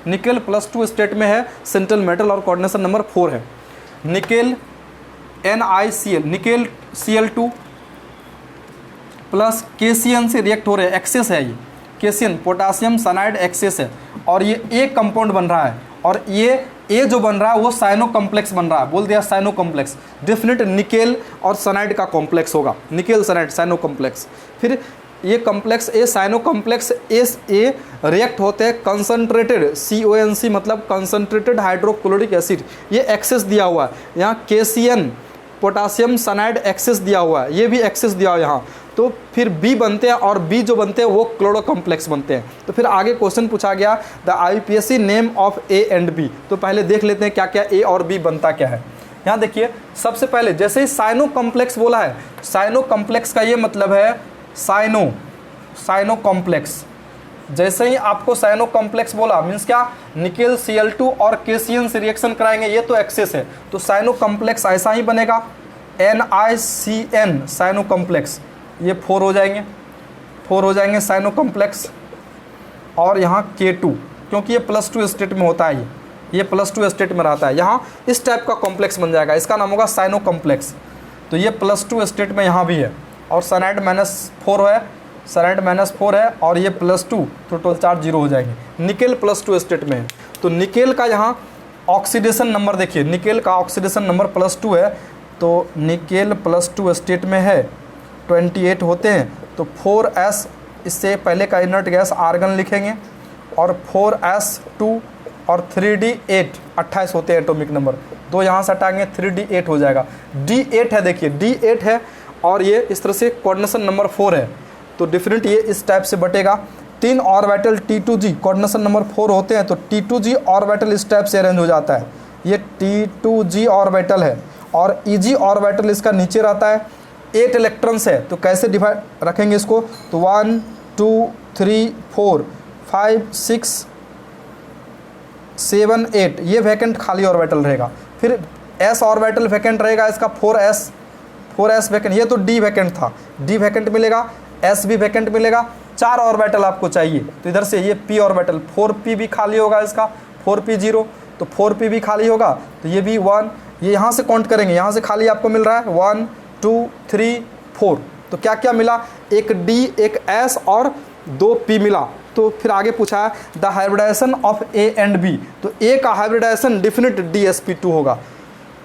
Nickel +2 state में है सेंट्रल मेटल और कोऑर्डिनेशन नंबर 4 है। Nickel NiCl, nickel Cl2 plus KCN से रिएक्ट हो रहे हैं, एक्सेस है ये KCN, पोटासियम साइनाइड एक्सेस है, और ये एक कंपाउंड बन रहा है, और ये ए जो बन रहा है वो साइनो कॉम्प्लेक्स बन रहा है, बोल दिया साइनो कॉम्प्लेक्स। डेफिनेट निकेल और साइनाइड का कॉम्प्लेक्स होगा, निकेल साइनाइड साइनो कॉम्प्लेक्स। फिर ये कॉम्प्लेक्स ए साइनो कॉम्प्लेक्स ए रिएक्ट होते हैं कंसनट्रेटेड CONC मतलब कंसनट्रेटेड हाइड्रोक्लोरिक एसिड, ये एक्सेस दिया हुआ है। यहाँ KCN पोटासियम साइनाइड एक्सेस दिया हुआ है, ये भी एक्सेस दिया हुआ है यहाँ। तो फिर बी बनते हैं, और बी जो बनते हैं वो क्लोरो कॉम्प्लेक्स बनते हैं। तो फिर आगे क्वेश्चन पूछा गया the IUPAC name of A and B. तो पहले देख लेते हैं क्या क्या ए और बी बनता क्या है। यहाँ देखिए, सबसे पहले जैसे ही साइनो कॉम्प्लेक्स बोला है, साइनो कॉम्प्लेक्स का ये मतलब है साइनो कॉम्प्लेक्स। जैसे ही आपको साइनो कॉम्प्लेक्स बोला मीन्स क्या, निकेल Cl2 और KCN से रिएक्शन कराएंगे, ये तो एक्सेस है, तो साइनो कॉम्प्लेक्स ऐसा ही बनेगा, NiCN साइनो कॉम्प्लेक्स, ये 4 हो जाएंगे साइनो कॉम्प्लेक्स। और यहाँ K2, क्योंकि ये +2 स्टेट में होता है, ये +2 स्टेट में रहता है, यहाँ इस टाइप का कॉम्प्लेक्स बन जाएगा, इसका नाम होगा साइनो कॉम्प्लेक्स। तो ये +2 स्टेट में यहाँ भी है, और साइनाइड -4 है, साइनाइड -4 है, और ये +2, तो टोटल चार्ज 0 हो जाएंगे। निकेल +2 स्टेट में है, तो निकेल का यहाँ ऑक्सीडेशन नंबर देखिए, निकेल का ऑक्सीडेशन नंबर +2 है, तो निकेल +2 स्टेट में है, 28 होते हैं, तो 4s, इससे पहले का इनर्ट गैस आर्गन लिखेंगे, और 4s2 और 3d8, 28 होते हैं एटॉमिक नंबर, 2 यहाँ से हटाएंगे, 3d8 हो जाएगा। d8 है, देखिए d8 है, और ये इस तरह से कोऑर्डिनेशन नंबर 4 है, तो डिफरेंट ये इस टाइप से बटेगा। 3 ऑर्बिटल T2G कोऑर्डिनेशन नंबर 4 होते हैं, तो T2G ऑर्बिटल इस टाइप से अरेंज हो जाता है, ये T2G ऑर्बिटल है, और EG ऑर्बिटल इसका नीचे रहता है। 8 इलेक्ट्रॉन्स है, तो कैसे डिवाइड रखेंगे इसको, तो 1 2 3 4 5 6 7 8, ये वैकेंट खाली ऑर्बिटल रहेगा। फिर S ऑर्बिटल वैकेंट रहेगा, इसका 4s वैकेंट, ये तो D वैकेंट था, D वैकेंट मिलेगा, S भी वैकेंट मिलेगा। 4 ऑर्बिटल आपको चाहिए, तो इधर से ये p ऑर्बिटल 4p भी खाली होगा इसका, 4p 0, तो 4p भी खाली होगा, तो ये भी 1, ये यहाँ से काउंट करेंगे, यहाँ से खाली आपको मिल रहा है 1 2 3 4, तो क्या क्या मिला, एक d एक s और 2 p मिला। तो फिर आगे पूछा है the hybridisation of a and b, तो a का हाइब्रिडाइजेशन डिफिनिट dsp2 होगा,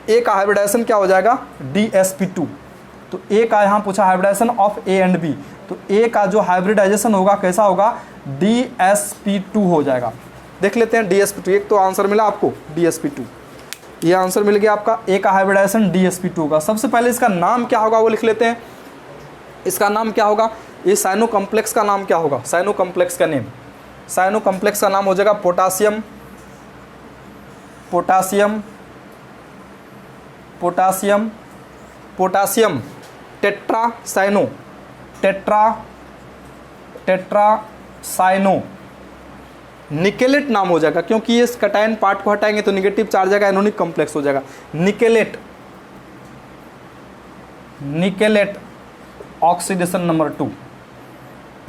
a का हाइब्रिडाइजेशन क्या हो जाएगा dsp2, तो a का यहाँ पूछा hybridisation of a and b, तो a का जो हाइब्रिडाइजेशन होगा कैसा होगा dsp2 हो जाएगा। देख लेते हैं dsp2, एक तो आंसर मिला आपको dsp2, ये आंसर मिल गया आपका, a का हाइब्रिडाइजेशन dsp2 का। सबसे पहले इसका नाम क्या होगा वो लिख लेते हैं, इसका नाम क्या होगा, ये साइनो कॉम्प्लेक्स का नाम क्या होगा, साइनो कॉम्प्लेक्स का नेम, साइनो कॉम्प्लेक्स का नाम हो जाएगा potassium potassium potassium potassium tetracyano tetracyano nickelate नाम हो जाएगा, क्योंकि ये इस कटायन पार्ट को हटाएंगे तो निगेटिव चार्ज आएगा, एनोनिक कॉम्प्लेक्स हो जाएगा, निकेलेट निकेलेट ऑक्सीडेशन नंबर 2,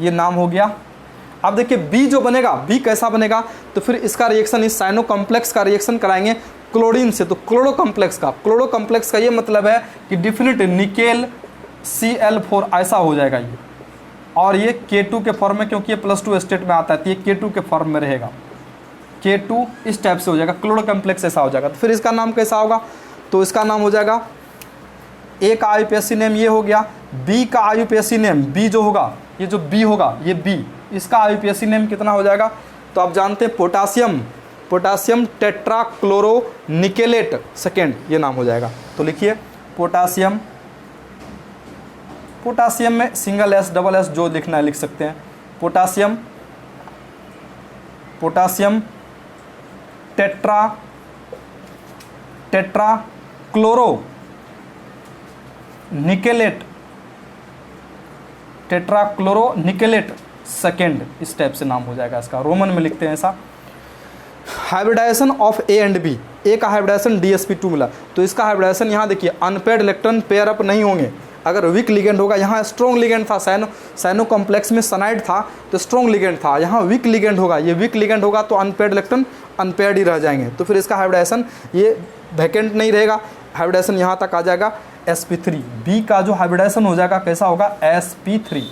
ये नाम हो गया। अब देखिए बी जो बनेगा, बी कैसा बनेगा, तो फिर इसका रिएक्शन इस साइनो कॉम्प्लेक्स का रिएक्शन कराएंगे क्लोरीन से, तो क्लोरो कॉम्प्लेक्स का ये मतलब है कि डिफिनिट निकेल Cl4 ऐसा हो जाएगा ये, और ये K2 के फॉर्म में, क्योंकि ये +2 स्टेट में आता है तो ये K2 के फॉर्म में रहेगा, K2 इस टाइप से हो जाएगा, क्लोरो कॉम्प्लेक्स ऐसा हो जाएगा। तो फिर इसका नाम कैसा होगा, तो इसका नाम हो जाएगा, A का IUPAC नेम ये हो गया, B का IUPAC नेम, B जो होगा, ये जो B होगा ये B, इसका IUPAC नेम कितना हो जाएगा, तो आप जानते हैं पोटासियम टेट्राक्लोरो निकेलेट सेकेंड, ये नाम हो जाएगा। तो लिखिए पोटासियम में सिंगल S डबल S जो लिखना है लिख सकते हैं, पोटासियम टेट्राक्लोरो निकेलेट सेकेंड, इस टाइप से नाम हो जाएगा इसका, रोमन में लिखते हैं ऐसा। Hybridization of A and B, A का हाइब्रिडाइजेशन dsp2 मिला, तो इसका हाइब्रिडाइजेशन यहाँ देखिए अनपेयर्ड इलेक्ट्रॉन पेयर अप नहीं होंगे, अगर वीक लिगेंड होगा, यहाँ स्ट्रॉन्ग लिगेंड था, साइनो कॉम्प्लेक्स में सनाइड था तो स्ट्रॉन्ग लिगेंड था, यहाँ वीक लिगेंड होगा, ये वीक लिगेंड होगा तो अनपेयर्ड इलेक्ट्रॉन अनपेयर्ड ही रह जाएंगे, तो फिर इसका हाइब्रिडाइजेशन ये वैकेंट नहीं रहेगा, हाइब्रिडाइजेशन यहाँ तक आ जाएगा sp3। बी का जो हाइब्रिडाइजेशन हो जाएगा कैसा होगा sp3,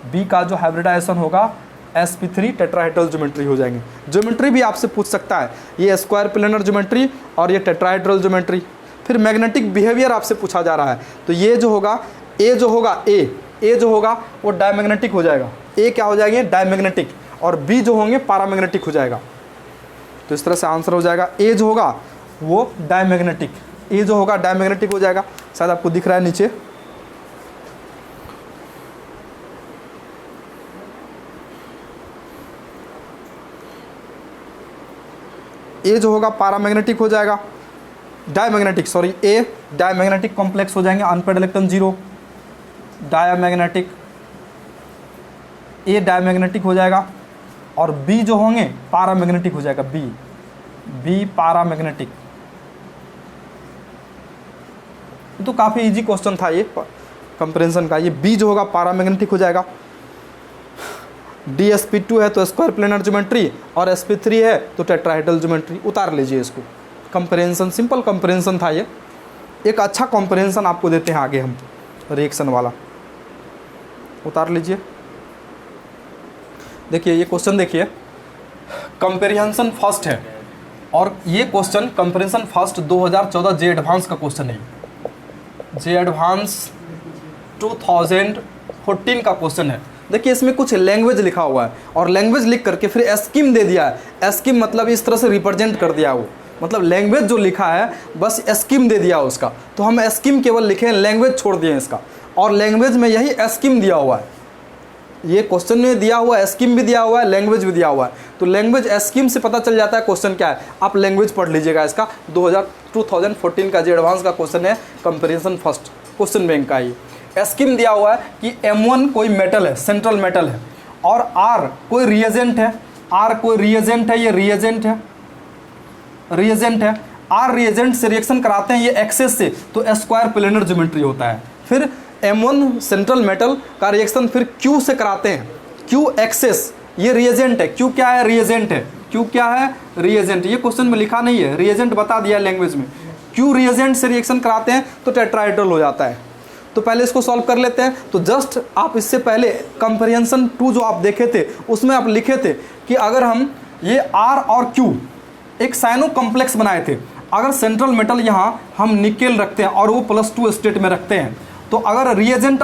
बी का जो हाइब्रिडाइजेशन होगा sp3 टेट्राहेड्रल ज्योमेट्री हो जाएंगे। ज्योमेट्री भी आपसे पूछ सकता है, ये स्क्वायर प्लेनर ज्योमेट्री और ये टेट्राहेड्रल ज्योमेट्री। फिर मैग्नेटिक बिहेवियर आपसे पूछा जा रहा है, तो ये जो होगा ए जो होगा वो डायमैग्नेटिक हो जाएगा, ए क्या हो जाएंगे डायमैग्नेटिक, और बी जो होंगे पैरामैग्नेटिक हो जाएगा। तो इस तरह से आंसर हो जाएगा, ए जो होगा वो डायमैग्नेटिक, ए जो होगा डायमैग्नेटिक हो जाएगा। शायद आपको दिख रहा है नीचे, ए जो होगा पैरामैग्नेटिक हो जाएगा, डायमैग्नेटिक सॉरी, ए डायमैग्नेटिक कॉम्प्लेक्स हो जाएंगे, अनपेयर्ड इलेक्ट्रॉन 0, डायमैग्नेटिक, ए डायमैग्नेटिक हो जाएगा, और बी जो होंगे पैरामैग्नेटिक हो जाएगा, बी पैरामैग्नेटिक। तो काफ़ी इजी क्वेश्चन था ये कंपैरिजन का, ये बी जो होगा पैरामैग्नेटिक हो जाएगा, dsp2 है तो स्क्वायर प्लेनर ज्योमेट्री, और sp3 है तो टेट्राहेड्रल ज्योमेट्री। उतार लीजिए इसको, कंपैरिजन सिंपल कंपैरिजन था ये, एक अच्छा कंपैरिजन आपको देते हैं आगे हम रिएक्शन वाला। उतार लीजिए, देखिए ये क्वेश्चन देखिए, कंपैरिजन फर्स्ट है, और ये क्वेश्चन कंपैरिजन फर्स्ट 2014 जे एडवांस का क्वेश्चन है, जे एडवांस 2014 का क्वेश्चन है। देखिए इसमें कुछ लैंग्वेज लिखा हुआ है, और लैंग्वेज लिख करके फिर एस्कीम दे दिया है, एस्कीम मतलब इस तरह से रिप्रेजेंट कर दिया वो, मतलब लैंग्वेज जो लिखा है बस एस्कीम दे दिया उसका, तो हम एस्कीम केवल लिखे, लैंग्वेज छोड़ दिए इसका, और लैंग्वेज में यही एस्कीम दिया हुआ है, ये क्वेश्चन में दिया हुआ एस्कीम भी दिया हुआ है, लैंग्वेज भी दिया हुआ है, तो लैंग्वेज एस्कीम से पता चल जाता है क्वेश्चन क्या है। आप लैंग्वेज पढ़ लीजिएगा इसका, 2014 का जो एडवांस का क्वेश्चन है कंपैरिजन फर्स्ट क्वेश्चन बैंक का। ये एस्कीम दिया हुआ है कि M1 कोई मेटल है, सेंट्रल मेटल है, और R कोई रिएजेंट है, ये रिएजेंट है, R रिएजेंट से रिएक्शन कराते हैं ये एक्सेस से, तो स्क्वायर प्लेनर ज्योमेट्री होता है। फिर M1 सेंट्रल मेटल का रिएक्शन फिर Q से कराते हैं, क्यू एक्सेस ये रिएजेंट है, क्यू क्या है, रिएजेंट है, क्यू क्या है, रिएजेंट। ये क्वेश्चन में लिखा नहीं है, रिएजेंट बता दिया लैंग्वेज में। क्यू रिएजेंट से रिएक्शन कराते हैं तो टेट्राहेड्रल हो जाता है। तो पहले इसको सॉल्व कर लेते हैं। तो जस्ट आप इससे पहले कंप्रिहेंशन 2 जो आप देखे थे उसमें आप लिखे थे कि अगर हम ये R और Q एक साइनो कॉम्प्लेक्स बनाए थे, अगर सेंट्रल मेटल यहाँ हम निकेल रखते हैं और वो +2 स्टेट में रखते हैं, तो अगर रिएजेंट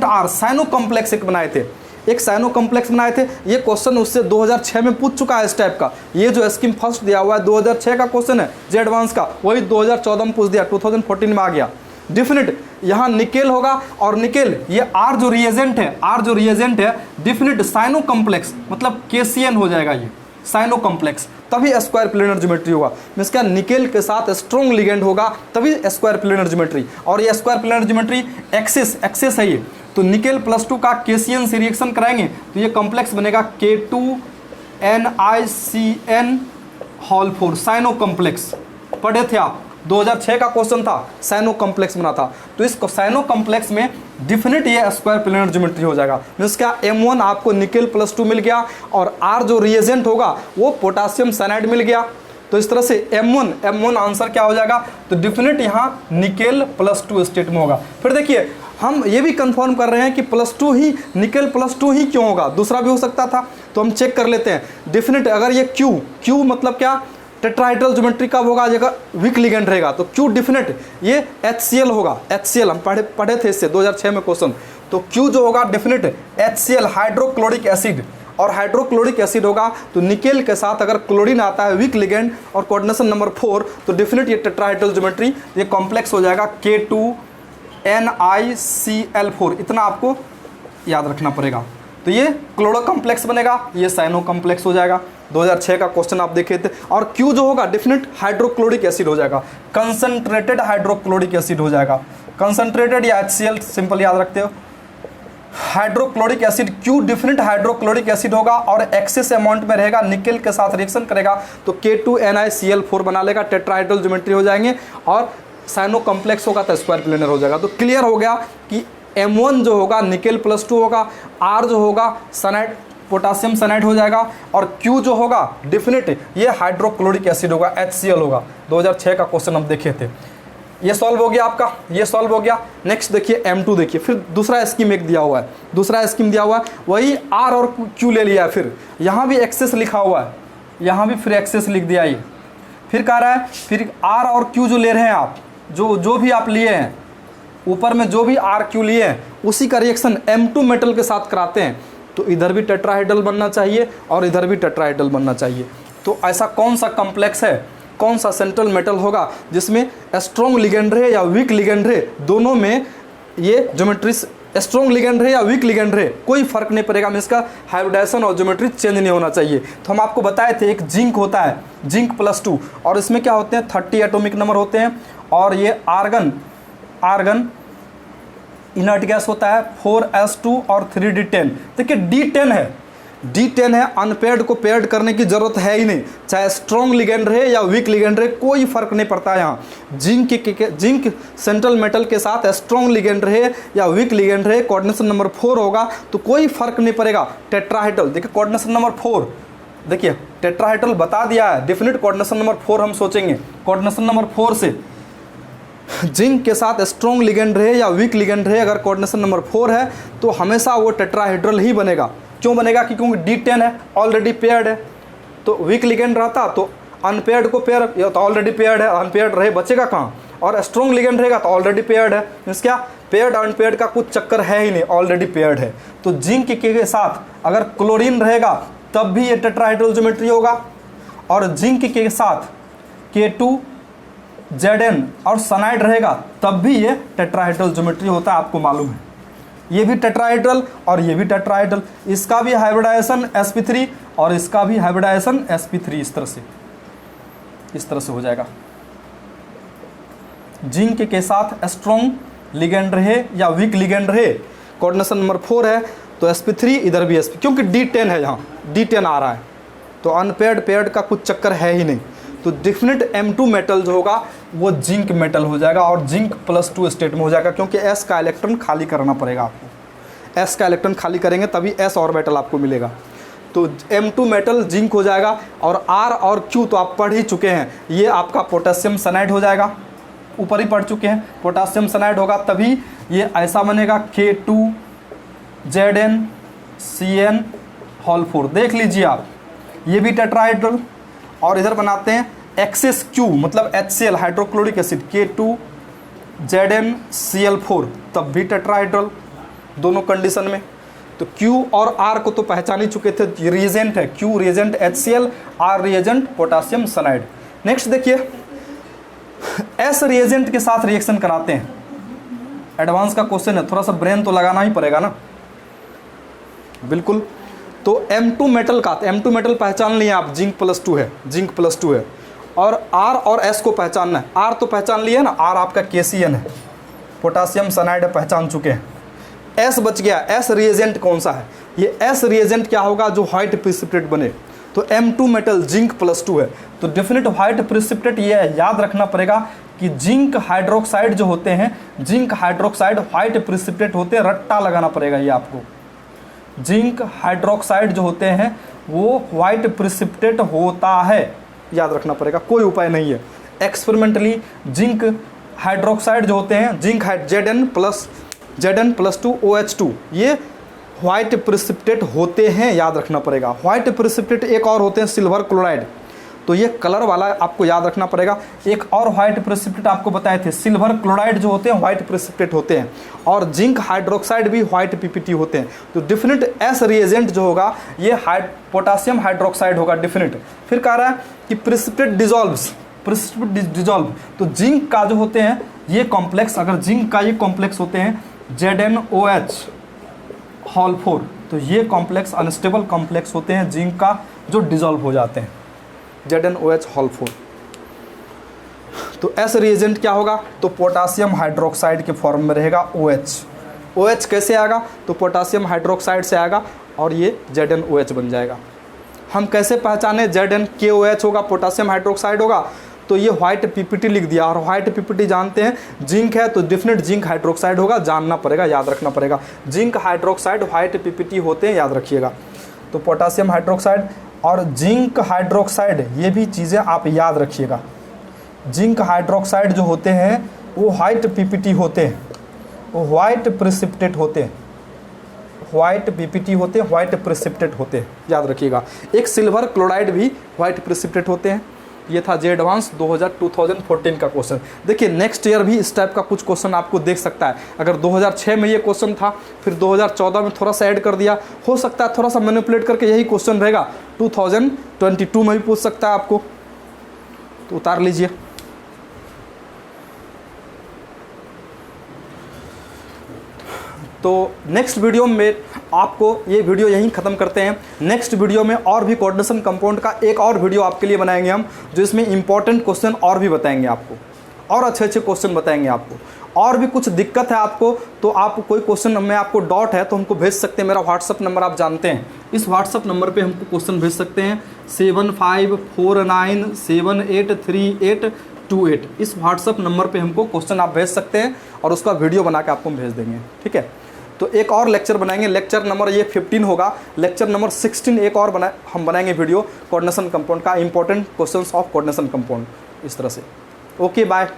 R साइनो कॉम्प्लेक्स एक बनाए थे, एक साइनो कॉम्प्लेक्स बनाए थे। ये क्वेश्चन उससे 2006 में पूछ चुका है इस टाइप का। ये जो स्कीम फर्स्ट दिया हुआ है 2006 का क्वेश्चन है जे एडवांस का, वही 2014 में पूछ दिया, 2014 में आ गया। डिफिनिट यहाँ निकेल होगा और निकेल ये R जो रिएजेंट है डिफिनिट साइनो कॉम्प्लेक्स मतलब KCN हो जाएगा, ये साइनो कॉम्प्लेक्स, तभी स्क्वायर प्लेनर ज्योमेट्री होगा। इसका निकेल के साथ स्ट्रॉन्ग लिगेंड होगा तभी स्क्वायर प्लेनर ज्योमेट्री। और ये स्क्वायर प्लेनर ज्योमेट्री एक्सेस है ये, तो निकेल +2 का KCN से रिएक्शन कराएंगे तो ये कॉम्प्लेक्स बनेगा K2NiCN4 साइनो कॉम्प्लेक्स। पढ़े थे आप, 2006 का क्वेश्चन था, साइनो कॉम्प्लेक्स बना था। तो इस साइनो कॉम्प्लेक्स में डिफिनिट ये स्क्वायर प्लेनर ज्योमेट्री हो जाएगा। मीन्स क्या M1 आपको निकेल +2 मिल गया और R जो रिएजेंट होगा वो पोटासियम साइनाइड मिल गया। तो इस तरह से M1 आंसर क्या हो जाएगा, तो डिफिनिट यहाँ निकेल +2 स्टेट में होगा। फिर देखिए हम ये भी कंफर्म कर रहे हैं कि +2 ही निकेल +2 ही क्यों होगा, दूसरा भी हो सकता था। तो हम चेक कर लेते हैं। डिफिनिट अगर ये Q मतलब क्या टेट्राहेड्रल ज्योमेट्री कब होगा, जगह वीक लिगेंड रहेगा तो Q डिफिनिट ये HCl होगा। HCl हम पढ़े थे इससे 2006 में क्वेश्चन। तो Q जो होगा डिफिनिट HCl हाइड्रोक्लोरिक एसिड, और हाइड्रोक्लोरिक एसिड होगा तो निकेल के साथ अगर क्लोरीन आता है वीक लिगेंड और कोऑर्डिनेशन नंबर 4 तो डिफिनिट ये टेट्राहेड्रल ज्योमेट्री ये कॉम्प्लेक्स हो जाएगा K2NiCl4। इतना आपको याद रखना पड़ेगा। तो ये क्लोरो कॉम्प्लेक्स बनेगा, ये साइनो कॉम्प्लेक्स हो जाएगा। 2006 का क्वेश्चन आप देखे थे। और Q जो होगा डिफिनिट हाइड्रोक्लोरिक एसिड हो जाएगा, कंसंट्रेटेड हाइड्रोक्लोरिक एसिड हो जाएगा। कंसंट्रेटेड या HCl सिंपल याद रखते हो। Hydrochloric acid Q definite hydrochloric acid होगा और एक्सेस अमाउंट में रहेगा, निकेल के साथ रिएक्शन करेगा तो K2NiCl4 बना लेगा, टेट्राहेड्रल ज्योमेट्री हो जाएंगे और साइनो कॉम्प्लेक्स होगा तो स्क्वायर प्लेनर हो जाएगा। तो क्लियर हो गया कि M1 जो होगा निकेल +2 होगा, R जो होगा साइनाइड पोटासियम साइनाइड हो जाएगा और Q जो होगा डिफिनिट ये हाइड्रोक्लोरिक एसिड होगा, HCl होगा। 2006 का क्वेश्चन हम देखे थे। ये सॉल्व हो गया आपका, ये सॉल्व हो गया। नेक्स्ट देखिए M2 देखिए, फिर दूसरा स्कीम एक दिया हुआ है, दूसरा स्कीम दिया हुआ है, वही R और Q ले लिया है। फिर यहाँ भी एक्सेस लिखा हुआ है, यहाँ भी फिर एक्सेस लिख दिया। ये फिर कह रहा है फिर R और Q जो ले रहे हैं आप, जो भी आप लिए हैं ऊपर में जो भी R Q लिए हैं उसी का रिएक्शन M2 मेटल के साथ कराते हैं तो इधर भी टेट्राहेड्रल बनना चाहिए और इधर भी टेट्राहेड्रल बनना चाहिए। तो ऐसा कौन सा कॉम्प्लेक्स है, कौन सा सेंट्रल मेटल होगा जिसमें स्ट्रॉन्ग लिगेंड रहे या वीक लिगेंड रहे, दोनों में ये ज्योमेट्री स्ट्रॉन्ग लिगेंड रहे या वीक लिगेंड रहे कोई फर्क नहीं पड़ेगा। इसका हाइब्रिडाइजेशन और ज्योमेट्री चेंज नहीं होना चाहिए। तो हम आपको बताए थे एक जिंक होता है, जिंक +2, और इसमें क्या होते हैं 30 एटॉमिक नंबर होते हैं, और ये आर्गन इनर्ट गैस होता है 4s2 और 3d10। देखिए D10 है, अनपेयर्ड को पेयर्ड करने की जरूरत है ही नहीं, चाहे स्ट्रॉन्ग लिगेंड रहे या वीक लिगेंड रहे कोई फर्क नहीं पड़ता है। यहाँ जिंक सेंट्रल मेटल के साथ स्ट्रॉन्ग लिगेंड रहे या वीक लिगेंड रहे, कोऑर्डिनेशन नंबर 4 होगा तो कोई फर्क नहीं पड़ेगा। टेट्राहेड्रल देखिए कोऑर्डिनेशन नंबर 4, देखिए टेट्राहेड्रल बता दिया है, डेफिनेट कोऑर्डिनेशन नंबर 4 हम सोचेंगे। कोऑर्डिनेशन नंबर 4 से जिंक के साथ स्ट्रॉन्ग लिगेंड रहे या वीक लिगेंड रहे, अगर कोऑर्डिनेशन नंबर 4 है तो हमेशा वो टेट्राहेड्रल ही बनेगा। क्यों बनेगा कि क्योंकि D10 है, ऑलरेडी पेयर्ड है। तो वीक लिगेंड रहता तो अनपेयर्ड को पेयर, या तो ऑलरेडी पेयर्ड है, अनपेयर्ड रहे बचेगा कहाँ, और स्ट्रॉन्ग लिगेंड रहेगा तो ऑलरेडी पेयर्ड है। मीन्स क्या पेयर्ड अनपेयर्ड का कुछ चक्कर है ही नहीं, ऑलरेडी पेयर्ड है। तो जिंक के साथ अगर क्लोरीन रहेगा तब भी ये टेट्राहेड्रल ज्योमेट्री होगा, और जिंक के साथ K2Zn और सनाइड रहेगा तब भी ये टेट्राहेड्रल ज्योमेट्री होता है, आपको मालूम है। ये भी टेट्राहेड्रल और ये भी टेट्राहेड्रल, इसका भी हाइब्रिडाइजेशन sp3 और इसका भी हाइब्रिडाइजेशन sp3, इस तरह से हो जाएगा। जिंक के साथ स्ट्रॉन्ग लिगेंड रहे या वीक लिगेंड रहे, कोऑर्डिनेशन नंबर 4 है तो sp3, इधर भी sp, क्योंकि D10 है, यहाँ D10 आ रहा है तो अनपेयर्ड पेयर्ड का कुछ चक्कर है ही नहीं। तो डिफिनिट M2 मेटल जो होगा वो जिंक मेटल हो जाएगा और जिंक +2 स्टेट में हो जाएगा, क्योंकि S का इलेक्ट्रॉन खाली करना पड़ेगा आपको। S का इलेक्ट्रॉन खाली करेंगे तभी S ऑर्बिटल आपको मिलेगा। तो M2 मेटल जिंक हो जाएगा, और R और Q तो आप पढ़ ही चुके हैं, ये आपका पोटेशियम सनाइड हो जाएगा, ऊपर ही पढ़ चुके हैं। पोटेशियम सनाइड होगा तभी ये ऐसा बनेगा K2ZnCn4। देख लीजिए आप, ये भी टेट्राहाइड्रल। और इधर बनाते हैं एक्सेस Q मतलब HCl हाइड्रोक्लोरिक एसिड K2ZnCl4, तब भी टेट्राहाइड्रल दोनों कंडीशन में। तो Q और R को तो पहचान ही चुके थे, ये रिएजेंट है, Q reagent HCl, R reagent potassium cyanide. Next देखिए, S रिएजेंट के साथ रिएक्शन कराते हैं। एडवांस का क्वेश्चन है, थोड़ा सा ब्रेन तो लगाना ही पड़ेगा ना, बिल्कुल। तो M2 मेटल का, M2 मेटल पहचान लिए आप, जिंक प्लस 2 है, जिंक प्लस 2 है। और R और S को पहचानना है। R तो पहचान लिए ना, R आपका KCN है, पोटेशियम सनाइड पहचान चुके हैं। S बच गया, S रिएजेंट कौन सा है? ये S रिएजेंट क्या होगा? जो व्हाइट प्रिसिपिटेट बने। तो M2 मेटल जिंक प्लस 2 है, तो डेफिनेट व्हाइट प्रिसिपिटेट। ये याद रखना पड़ेगा कि जिंक हाइड्रोक्साइड जो होते हैं, जिंक हाइड्रोक्साइड व्हाइट प्रिसिपिटेट होते हैं, रट्टा लगाना पड़ेगा ये आपको। जिंक हाइड्रोक्साइड जो होते हैं वो व्हाइट प्रिसिपिटेट होता है, याद रखना पड़ेगा, कोई उपाय नहीं है। एक्सपेरिमेंटली जिंक हाइड्रोक्साइड जो होते हैं, जिंक Zn+2 OH2, ये व्हाइट प्रिसिपिटेट होते हैं, याद रखना पड़ेगा। व्हाइट प्रिसिपिटेट एक और होते हैं सिल्वर क्लोराइड, तो ये कलर वाला आपको याद रखना पड़ेगा। एक और व्हाइट प्रिसिपिटेट आपको बताए थे, सिल्वर क्लोराइड जो होते हैं व्हाइट प्रिसिपिटेट होते हैं, और जिंक हाइड्रोक्साइड भी व्हाइट PPT होते हैं। तो डिफिनिट S रिएजेंट जो होगा ये पोटेशियम हाइड्रोक्साइड होगा डिफिनिट। फिर कह रहा है कि प्रिसिपिटेट डिजॉल्व्स, प्रिसिपिटेट डिजॉल्व, तो जिंक का जो होते हैं ये कॉम्प्लेक्स, अगर जिंक का ये कॉम्प्लेक्स होते हैं ZnOH4, तो ये कॉम्प्लेक्स अनस्टेबल कॉम्प्लेक्स होते हैं जिंक का, जो डिजॉल्व हो जाते हैं, ZnOH4। तो S रिएजेंट क्या होगा? तो पोटेशियम हाइड्रोक्साइड के फॉर्म में रहेगा OH। OH कैसे आएगा? तो पोटेशियम हाइड्रोक्साइड से आएगा और ये ZnOH बन जाएगा। हम कैसे पहचाने? ZnKOH होगा, पोटेशियम हाइड्रोक्साइड होगा, तो ये व्हाइट PPT लिख दिया, और व्हाइट PPT जानते हैं जिंक है, तो डिफिनेट जिंक हाइड्रोक्साइड होगा, जानना पड़ेगा, याद रखना पड़ेगा। जिंक हाइड्रोक्साइड व्हाइट PPT होते हैं, याद रखिएगा। तो पोटेशियम हाइड्रोक्साइड और जिंक हाइड्रोक्साइड, ये भी चीज़ें आप याद रखिएगा। जिंक हाइड्रोक्साइड जो होते हैं वो व्हाइट PPT होते हैं, वो व्हाइट प्रिसिपिटेट होते हैं, व्हाइट PPT होते हैं, व्हाइट प्रिसिपिटेट होते हैं, याद रखिएगा। एक सिल्वर क्लोराइड भी व्हाइट प्रिसिपिटेट होते हैं। ये था जे एडवांस 2014 का क्वेश्चन। देखिए नेक्स्ट ईयर भी इस टाइप का कुछ क्वेश्चन आपको देख सकता है। अगर 2006 में ये क्वेश्चन था, फिर 2014 में थोड़ा सा ऐड कर दिया, हो सकता है थोड़ा सा मैनिपुलेट करके यही क्वेश्चन रहेगा 2022 में भी पूछ सकता है आपको, तो उतार लीजिए। तो नेक्स्ट वीडियो में आपको, ये वीडियो यहीं ख़त्म करते हैं। नेक्स्ट वीडियो में और भी कोऑर्डिनेशन कंपाउंड का एक और वीडियो आपके लिए बनाएंगे हम, जो इसमें इंपॉर्टेंट क्वेश्चन और भी बताएंगे आपको, और अच्छे अच्छे क्वेश्चन बताएंगे आपको। और भी कुछ दिक्कत है आपको, तो आप कोई क्वेश्चन में आपको डाउट है तो हमको भेज सकते हैं। मेरा व्हाट्सअप नंबर आप जानते हैं, इस व्हाट्सअप नंबर पर हमको क्वेश्चन भेज सकते हैं 7549783828। इस व्हाट्सअप नंबर पे हमको क्वेश्चन आप भेज सकते हैं, और उसका वीडियो बना के आपको हम भेज देंगे, ठीक है। तो एक और लेक्चर बनाएंगे, लेक्चर नंबर ये 15 होगा। लेक्चर नंबर 16 एक और हम बनाएंगे वीडियो कोऑर्डिनेशन कंपाउंड का, important questions of coordination compound, इस तरह से। Okay bye.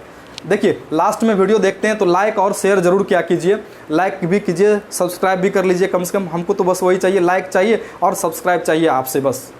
देखिए लास्ट में वीडियो देखते हैं तो लाइक और शेयर जरूर क्या कीजिए, लाइक भी कीजिए, सब्सक्राइब भी कर लीजिए, कम से कम हमको तो बस वही चाहिए, लाइक चाहिए और सब्सक्राइब चाहिए आपसे बस।